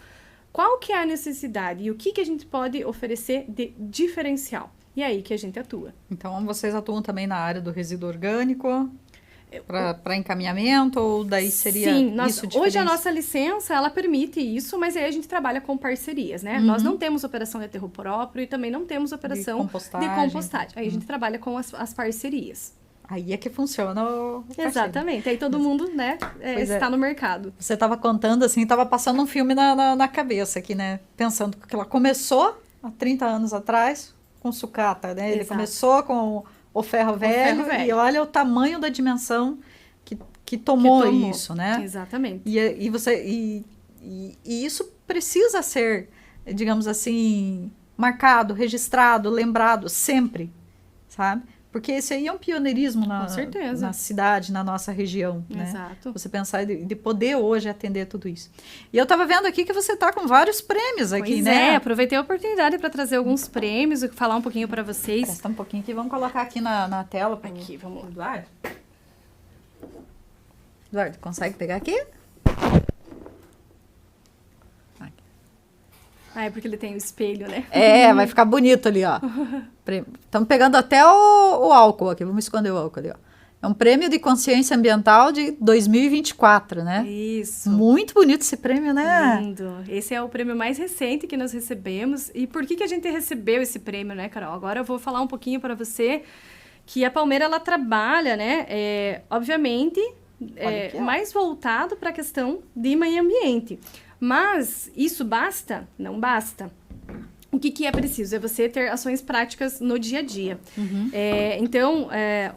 Qual que é a necessidade e o que a gente pode oferecer de diferencial? E é aí que a gente atua. Então, vocês atuam também na área do resíduo orgânico, para encaminhamento, ou daí seria isso hoje a nossa licença, ela permite isso, mas aí a gente trabalha com parcerias, né? Nós não temos operação de aterro próprio e também não temos operação de compostagem. Aí a gente trabalha com as parcerias. Aí é que funciona o parceiro. Exatamente. Aí todo mundo, né, está no mercado. Você estava contando, assim, estava passando um filme na cabeça aqui, né? Pensando que ela começou há 30 anos atrás com sucata, né? Ele começou com o ferro velho e olha o tamanho da dimensão que tomou isso, né? Exatamente. E isso precisa ser, digamos assim, marcado, registrado, lembrado sempre, sabe? Porque esse aí é um pioneirismo na cidade, na nossa região, né? Exato. Você pensar de poder hoje atender tudo isso. E eu estava vendo aqui que você está com vários prêmios aqui, né? Aproveitei a oportunidade para trazer alguns prêmios e falar um pouquinho para vocês. Presta um pouquinho aqui, vamos colocar aqui na tela. Aqui, vamos lá. Eduardo? Eduardo, consegue pegar aqui? É porque ele tem o espelho, né? Vai ficar bonito ali, ó. Estamos pegando até o álcool aqui. Vamos esconder o álcool ali, ó. É um prêmio de consciência ambiental de 2024, né? Isso. Muito bonito esse prêmio, né? Lindo. Esse é o prêmio mais recente que nós recebemos. E por que a gente recebeu esse prêmio, né, Carol? Agora eu vou falar um pouquinho para você que a Palmeira, ela trabalha, né? Obviamente, mais voltado para a questão de meio ambiente. Mas isso basta? Não basta. O que é preciso? É você ter ações práticas no dia a dia. Então,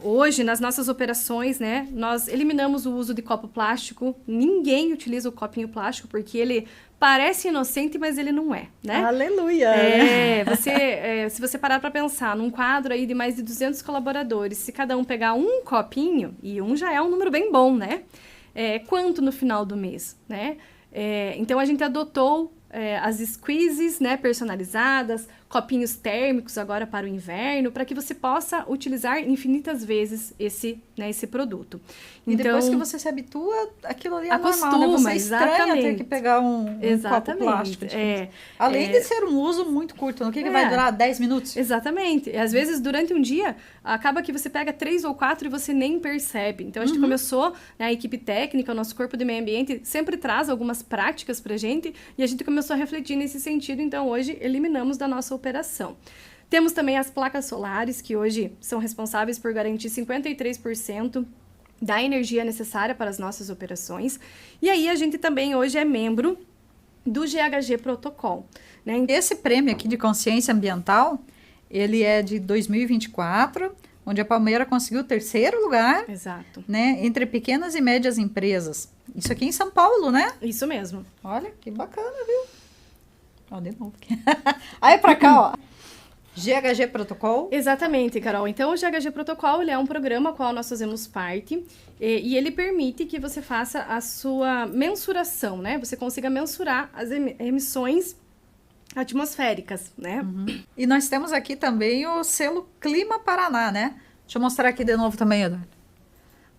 hoje, nas nossas operações, né, nós eliminamos o uso de copo plástico. Ninguém utiliza o copinho plástico, porque ele parece inocente, mas ele não é, né? Aleluia! Se você parar para pensar num quadro aí de mais de 200 colaboradores, se cada um pegar um copinho, e um já é um número bem bom, né? Quanto no final do mês, né? Então, a gente adotou as squeezes, né, personalizadas, copinhos térmicos agora para o inverno, para que você possa utilizar infinitas vezes esse produto. E então, depois que você se habitua, aquilo ali é acostuma, normal, né? Você estranha exatamente. ter que pegar um copo plástico. Além de ser um uso muito curto, o que vai durar 10 minutos? Exatamente. Às vezes, durante um dia, acaba que você pega 3 ou 4 e você nem percebe. Então, a gente começou, né, a equipe técnica, o nosso corpo de meio ambiente, sempre traz algumas práticas pra gente, e a gente começou a refletir nesse sentido. Então, hoje, eliminamos da nossa operação. Temos também as placas solares, que hoje são responsáveis por garantir 53% da energia necessária para as nossas operações. E aí, a gente também hoje é membro do GHG Protocol, né? Esse prêmio aqui de consciência ambiental, ele é de 2024, onde a Palmeira conseguiu o 3º lugar. Exato. Né, entre pequenas e médias empresas. Isso aqui em São Paulo, né? Isso mesmo. Olha, que bacana, viu? Ó, de novo aqui. Aí pra cá, ó. GHG Protocol. Exatamente, Carol. Então, o GHG Protocol, ele é um programa ao qual nós fazemos parte e ele permite que você faça a sua mensuração, né? Você consiga mensurar as emissões atmosféricas, né? E nós temos aqui também o selo Clima Paraná, né? Deixa eu mostrar aqui de novo também, Eduardo.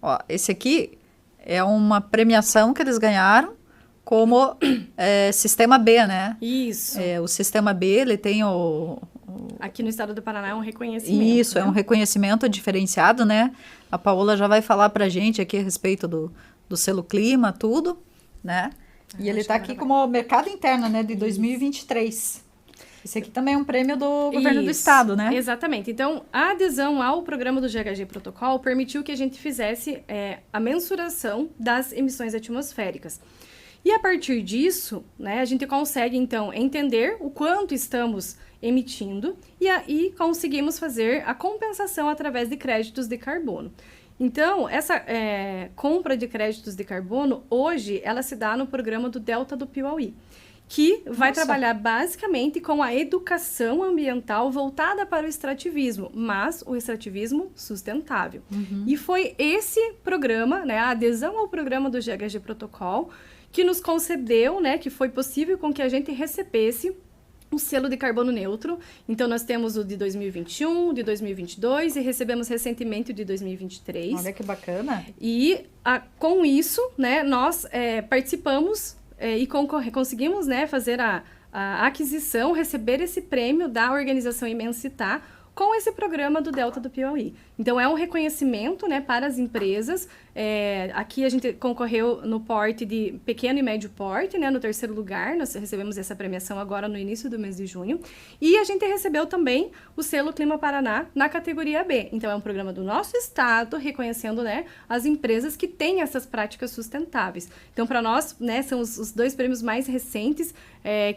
Ó, esse aqui é uma premiação que eles ganharam como Sistema B, né? Isso. O Sistema B, ele tem Aqui no estado do Paraná é um reconhecimento. Isso, né? é um reconhecimento diferenciado, né? A Paola já vai falar pra gente aqui a respeito do selo Clima, tudo, né? E ele está aqui como mercado interno, né, de 2023. Esse aqui também é um prêmio do governo do estado, né? Exatamente. Então, a adesão ao programa do GHG Protocol permitiu que a gente fizesse a mensuração das emissões atmosféricas. E a partir disso, né, a gente consegue, então, entender o quanto estamos emitindo e aí conseguimos fazer a compensação através de créditos de carbono. Então, essa compra de créditos de carbono, hoje, ela se dá no programa do Delta do Piauí, que vai trabalhar basicamente com a educação ambiental voltada para o extrativismo, mas o extrativismo sustentável. E foi esse programa, né, a adesão ao programa do GHG Protocol, que nos concedeu, né, que foi possível com que a gente recebesse um selo de carbono neutro. Então, nós temos o de 2021, de 2022 e recebemos recentemente o de 2023. Olha que bacana. E com isso, né, nós participamos e conseguimos, né, fazer a aquisição, receber esse prêmio da organização Imensitar com esse programa do Delta do Piauí. Então, é um reconhecimento, né, para as empresas. Aqui a gente concorreu no porte de pequeno e médio porte, né, no 3º lugar. Nós recebemos essa premiação agora no início do mês de junho. E a gente recebeu também o selo Clima Paraná na categoria B. Então, é um programa do nosso estado, reconhecendo, né, as empresas que têm essas práticas sustentáveis. Então, para nós, né, são os 2 prêmios mais recentes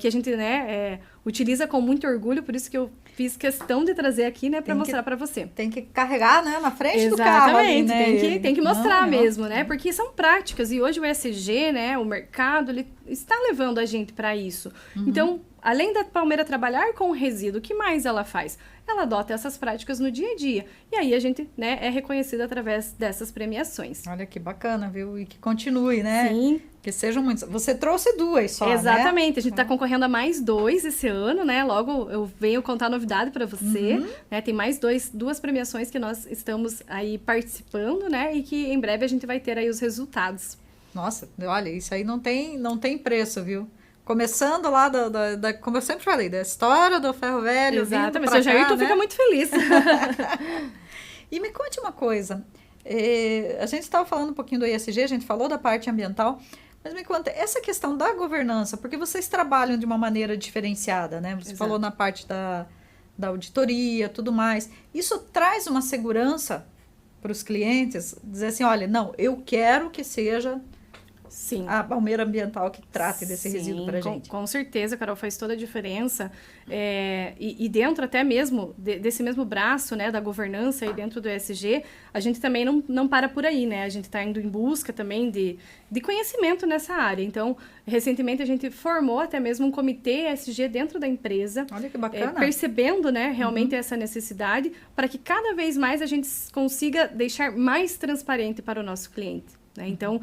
que a gente, né, utiliza com muito orgulho. Por isso que eu fiz questão de trazer aqui, né, para mostrar para você. Tem que carregar, né, na frente do carro. Ali, né? Tem que mostrar mesmo, né? Porque são práticas e hoje o ESG, né, o mercado, ele está levando a gente para isso. Então, além da Palmeira trabalhar com o resíduo, o que mais ela faz? Ela adota essas práticas no dia a dia. E aí a gente, né, é reconhecida através dessas premiações. Olha que bacana, viu? E que continue, né? Sim. Que sejam muitos. Você trouxe 2 só, Exatamente. Né? A gente está concorrendo a mais 2 esse ano, né? Logo eu venho contar novidade para você. Né? Tem mais 2 premiações que nós estamos aí participando, né? E que em breve a gente vai ter aí os resultados. Nossa, olha, isso aí não tem preço, viu? Começando lá, como eu sempre falei, da história do ferro velho. Exatamente, o seu Jairton fica muito feliz. E me conte uma coisa, a gente estava falando um pouquinho do ESG, a gente falou da parte ambiental, mas me conta, essa questão da governança, porque vocês trabalham de uma maneira diferenciada, né? Você falou na parte da auditoria, tudo mais. Isso traz uma segurança para os clientes, dizer assim, olha, não, eu quero que seja... Sim. A Palmeira Ambiental que trate desse resíduo para a gente. Com certeza, Carol, faz toda a diferença. E dentro até mesmo desse mesmo braço, né, da governança e dentro do ESG, a gente também não para por aí, né? A gente está indo em busca também de conhecimento nessa área. Então, recentemente a gente formou até mesmo um comitê ESG dentro da empresa. Olha que bacana. Percebendo, né, realmente essa necessidade para que cada vez mais a gente consiga deixar mais transparente para o nosso cliente. Né? Então,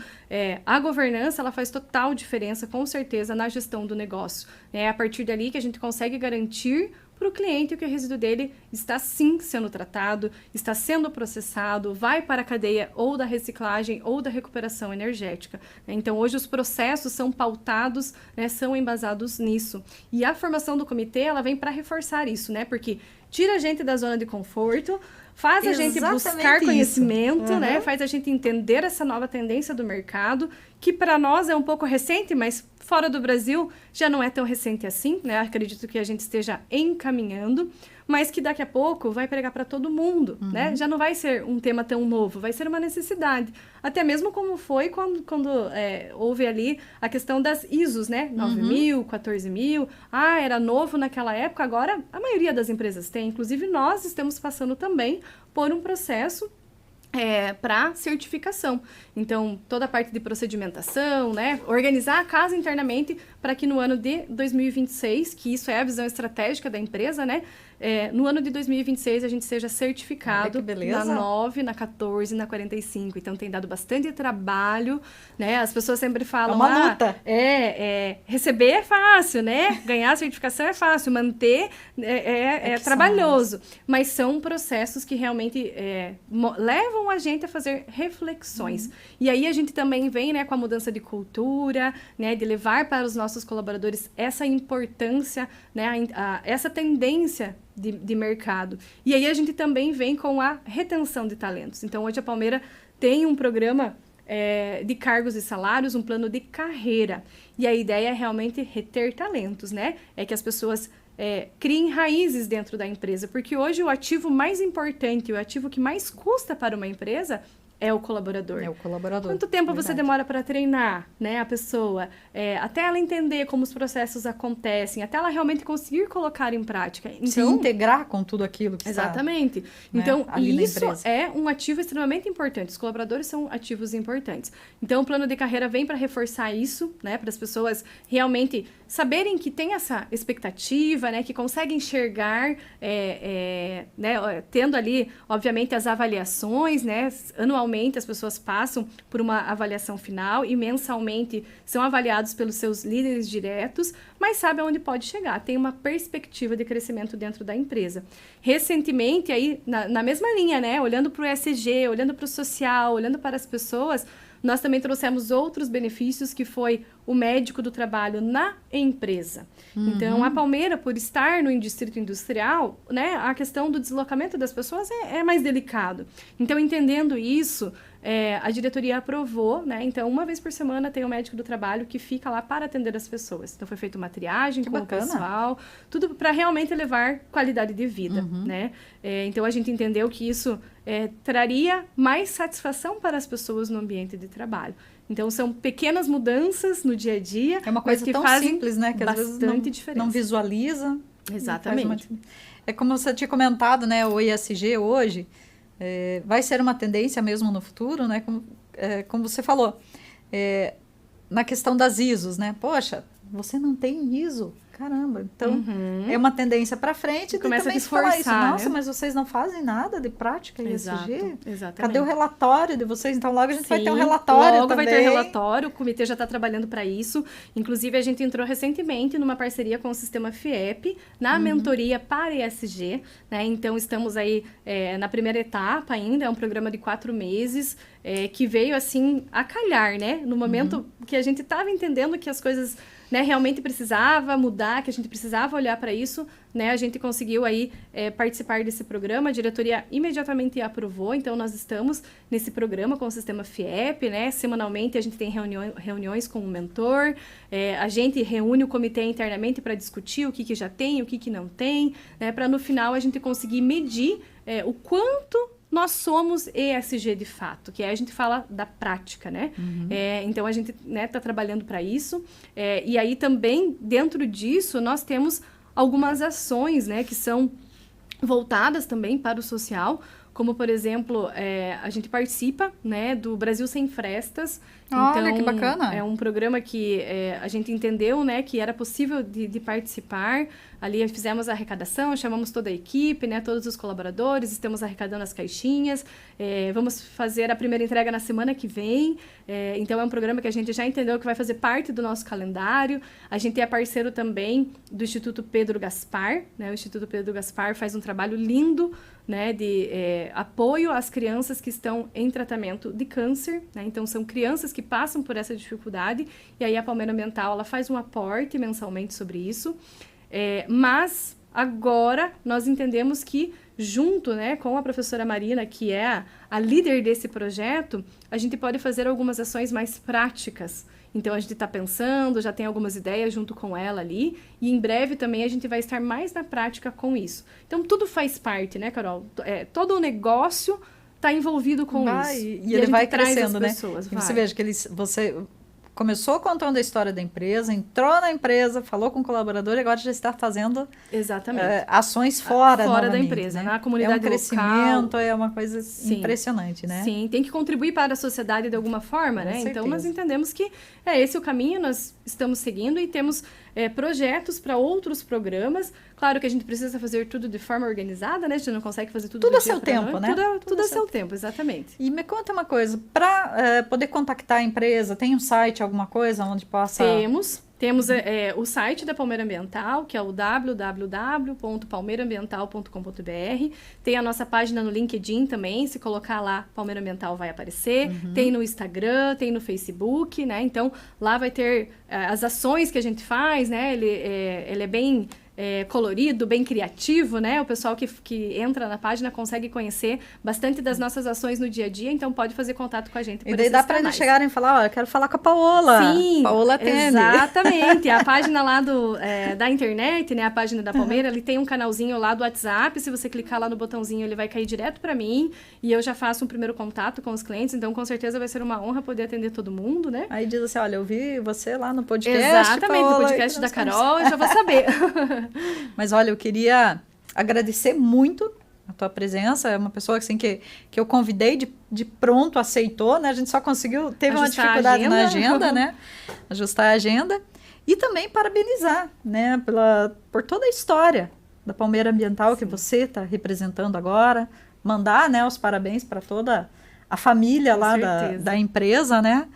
a governança ela faz total diferença, com certeza, na gestão do negócio. É a partir dali que a gente consegue garantir para o cliente que o resíduo dele está sim sendo tratado, está sendo processado, vai para a cadeia ou da reciclagem ou da recuperação energética. Então, hoje os processos são pautados, né, são embasados nisso. E a formação do comitê ela vem para reforçar isso, né? Porque tira a gente da zona de conforto, faz a gente buscar conhecimento, né? Faz a gente entender essa nova tendência do mercado, que para nós é um pouco recente, mas fora do Brasil já não é tão recente assim, né? Acredito que a gente esteja encaminhando, mas que daqui a pouco vai pregar para todo mundo, né? Já não vai ser um tema tão novo, vai ser uma necessidade. Até mesmo como foi quando houve ali a questão das ISOs, né? 9.000, 14.000. Era novo naquela época, agora a maioria das empresas tem. Inclusive, nós estamos passando também por um processo para certificação. Então, toda a parte de procedimentação, né? Organizar a casa internamente para que no ano de 2026, que isso é a visão estratégica da empresa, né? no ano de 2026 a gente seja Olha certificado que beleza. na 9, na 14 e na 45. Então, tem dado bastante trabalho, né? As pessoas sempre falam... É uma luta. Receber é fácil, né? Ganhar a certificação é fácil, manter é que trabalhoso. Mas são processos que realmente levam a gente a fazer reflexões. E aí a gente também vem, né, com a mudança de cultura, né, de levar para os nossos colaboradores essa importância, né, essa tendência de mercado. E aí a gente também vem com a retenção de talentos. Então, hoje a Palmeira tem um programa de cargos e salários, um plano de carreira. E a ideia é realmente reter talentos, né? É que as pessoas criem raízes dentro da empresa. Porque hoje o ativo mais importante, o ativo que mais custa para uma empresa é o colaborador. É o colaborador. Quanto tempo você Verdade. demora para treinar, né, a pessoa? Até ela entender como os processos acontecem, até ela realmente conseguir colocar em prática. Então, Se integrar com tudo aquilo que exatamente. está, Então, ali na isso empresa. é um ativo extremamente importante. Os colaboradores são ativos importantes. Então, o plano de carreira vem para reforçar isso, né? Para as pessoas realmente saberem que tem essa expectativa, né? Que conseguem enxergar, né? Tendo ali, obviamente, as avaliações, né? Anualmente, as pessoas passam por uma avaliação final e mensalmente são avaliados pelos seus líderes diretos, mas sabe aonde pode chegar. Tem uma perspectiva de crescimento dentro da empresa. Recentemente, aí, na mesma linha, né? Olhando para o ESG, olhando para o social, olhando para as pessoas, nós também trouxemos outros benefícios, que foi o médico do trabalho na empresa. Então, a Palmeira, por estar no distrito industrial, né, a questão do deslocamento das pessoas é mais delicado. Então, entendendo isso, a diretoria aprovou, né? Então, uma vez por semana tem o médico do trabalho que fica lá para atender as pessoas. Então, foi feita uma triagem com o pessoal, tudo para realmente levar qualidade de vida, né? Então, a gente entendeu que isso traria mais satisfação para as pessoas no ambiente de trabalho. Então, são pequenas mudanças no dia a dia. É uma coisa que tão fazem simples, né? Que às vezes diferença. não visualiza. Exatamente. É como você tinha comentado, né? O ESG hoje vai ser uma tendência mesmo no futuro, né? Como você falou. Na questão das ISOs, né? Poxa, você não tem ISO. Caramba, então é uma tendência para frente e começa também a reforçar, falar isso. Nossa, né? mas vocês não fazem nada de prática ESG? Exatamente. Cadê o relatório de vocês? Então logo a gente vai ter um Sim, relatório logo também. vai ter relatório, o comitê já está trabalhando para isso. Inclusive, a gente entrou recentemente numa parceria com o sistema FIEP, na mentoria para ESG, né? Então, estamos aí na primeira etapa ainda, é um programa de 4 meses, que veio, assim, a calhar, né? No momento que a gente estava entendendo que as coisas, né, realmente precisava mudar, que a gente precisava olhar para isso, né, a gente conseguiu aí participar desse programa, a diretoria imediatamente aprovou, então nós estamos nesse programa com o sistema FIEP, né, semanalmente a gente tem reuniões com o mentor, a gente reúne o comitê internamente para discutir o que já tem, o que não tem, né, para no final a gente conseguir medir o quanto nós somos ESG de fato, que aí a gente fala da prática, né? Então, a gente tá trabalhando para isso. E aí, também, dentro disso, nós temos algumas ações, né, que são voltadas também para o social, como, por exemplo, a gente participa, né, do Brasil Sem Frestas. Olha, então, que bacana! É um programa que a gente entendeu, né, que era possível de participar. Ali fizemos a arrecadação, chamamos toda a equipe, né, todos os colaboradores, estamos arrecadando as caixinhas. Vamos fazer a primeira entrega na semana que vem. Então, é um programa que a gente já entendeu que vai fazer parte do nosso calendário. A gente é parceiro também do Instituto Pedro Gaspar, né? O Instituto Pedro Gaspar faz um trabalho lindo, né, de apoio às crianças que estão em tratamento de câncer, né? Então, são crianças que passam por essa dificuldade, e aí a Palmeira Ambiental ela faz um aporte mensalmente sobre isso. Mas agora nós entendemos que, junto, né, com a professora Marina, que é a líder desse projeto, a gente pode fazer algumas ações mais práticas. Então, a gente está pensando, já tem algumas ideias junto com ela ali, e em breve também a gente vai estar mais na prática com isso. Então, tudo faz parte, né, Carol? Todo o negócio está envolvido com isso. E ele vai crescendo, né? Pessoas, e você veja que você começou contando a história da empresa, entrou na empresa, falou com o colaborador e agora já está fazendo ações fora da empresa, né? Na comunidade local. É um crescimento, é uma coisa impressionante, né? Sim, tem que contribuir para a sociedade de alguma forma, né? Com certeza. Então, nós entendemos que esse o caminho, nós estamos seguindo e temos projetos para outros programas. Claro que a gente precisa fazer tudo de forma organizada, né? A gente não consegue fazer tudo Tudo do a dia seu pra tempo, noite. né? Tudo a seu tempo, exatamente. E me conta uma coisa, para poder contactar a empresa, tem um site, alguma coisa onde possa... Temos o site da Palmeira Ambiental, que é o www.palmeiraambiental.com.br. Tem a nossa página no LinkedIn também, se colocar lá, Palmeira Ambiental vai aparecer. Tem no Instagram, tem no Facebook, né? Então, lá vai ter as ações que a gente faz, né? Ele é bem... colorido, bem criativo, né? O pessoal que entra na página consegue conhecer bastante das nossas ações no dia a dia, então pode fazer contato com a gente por E daí esses dá para eles canais. chegarem e falar, ó, eu quero falar com a Paola. Sim, Paola atende. exatamente. A página lá da internet, né? A página da Palmeira, ele tem um canalzinho lá do WhatsApp. Se você clicar lá no botãozinho, ele vai cair direto para mim e eu já faço um primeiro contato com os clientes, então com certeza vai ser uma honra poder atender todo mundo, né? Aí diz assim, olha, eu vi você lá no podcast, Exatamente, Paola, no podcast e da nós Carol, eu já vou saber. Mas olha, eu queria agradecer muito a tua presença. É uma pessoa assim, que eu convidei de pronto, aceitou, né? A gente só conseguiu, teve uma Ajustar a dificuldade na agenda. agenda, né? Ajustar a agenda. E também parabenizar, né? Por toda a história da Palmeira Ambiental que você está representando agora. Mandar, né, os parabéns para toda a família Com lá certeza. da empresa, né?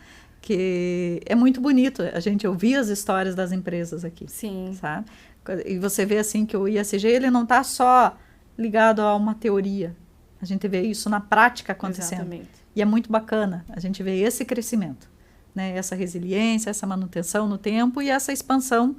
Que é muito bonito a gente ouvir as histórias das empresas aqui. Sim. Sabe? E você vê assim que o ISG ele não está só ligado a uma teoria. A gente vê isso na prática acontecendo. Exatamente. E é muito bacana a gente ver esse crescimento, né? Essa resiliência, essa manutenção no tempo e essa expansão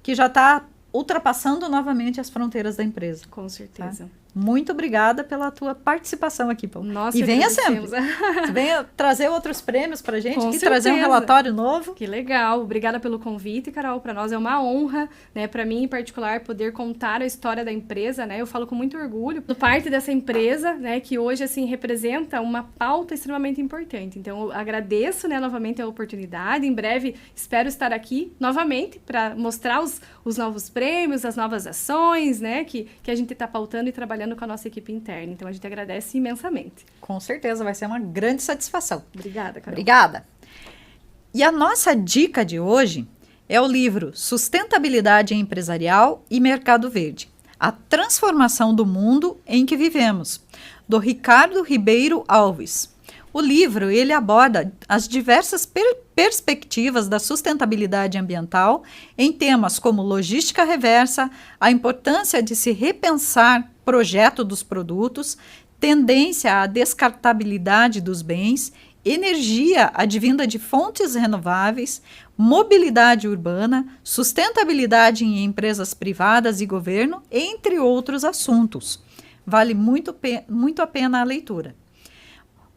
que já está ultrapassando novamente as fronteiras da empresa. Com certeza. Muito obrigada pela tua participação aqui, Paulo. Nossa, E venha sempre. agradecemos. Venha trazer outros prêmios para a gente, Com aqui, trazer um certeza. relatório novo. Que legal. Obrigada pelo convite, Carol. Para nós é uma honra, né? Para mim, em particular, poder contar a história da empresa, né? Eu falo com muito orgulho do parte dessa empresa, né? Que hoje, assim, representa uma pauta extremamente importante. Então, eu agradeço, né? Novamente a oportunidade. Em breve, espero estar aqui novamente para mostrar os novos prêmios, as novas ações, né? Que a gente está pautando e trabalhando com a nossa equipe interna. Então, a gente agradece imensamente. Com certeza, vai ser uma grande satisfação. Obrigada, Carol. Obrigada. E a nossa dica de hoje é o livro Sustentabilidade Empresarial e Mercado Verde, a transformação do mundo em que vivemos, do Ricardo Ribeiro Alves. O livro ele aborda as diversas perspectivas da sustentabilidade ambiental em temas como logística reversa, a importância de se repensar projeto dos produtos, tendência à descartabilidade dos bens, energia advinda de fontes renováveis, mobilidade urbana, sustentabilidade em empresas privadas e governo, entre outros assuntos. Vale muito a pena a leitura.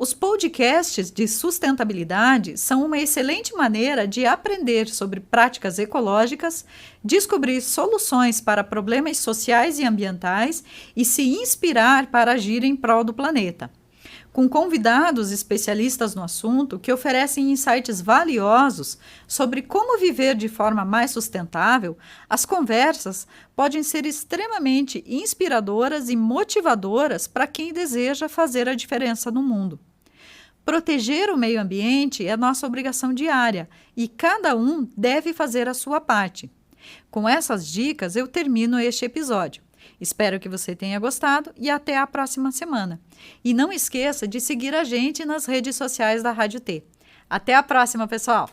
Os podcasts de sustentabilidade são uma excelente maneira de aprender sobre práticas ecológicas, descobrir soluções para problemas sociais e ambientais e se inspirar para agir em prol do planeta. Com convidados especialistas no assunto que oferecem insights valiosos sobre como viver de forma mais sustentável, as conversas podem ser extremamente inspiradoras e motivadoras para quem deseja fazer a diferença no mundo. Proteger o meio ambiente é nossa obrigação diária e cada um deve fazer a sua parte. Com essas dicas, eu termino este episódio. Espero que você tenha gostado e até a próxima semana. E não esqueça de seguir a gente nas redes sociais da Rádio T. Até a próxima, pessoal!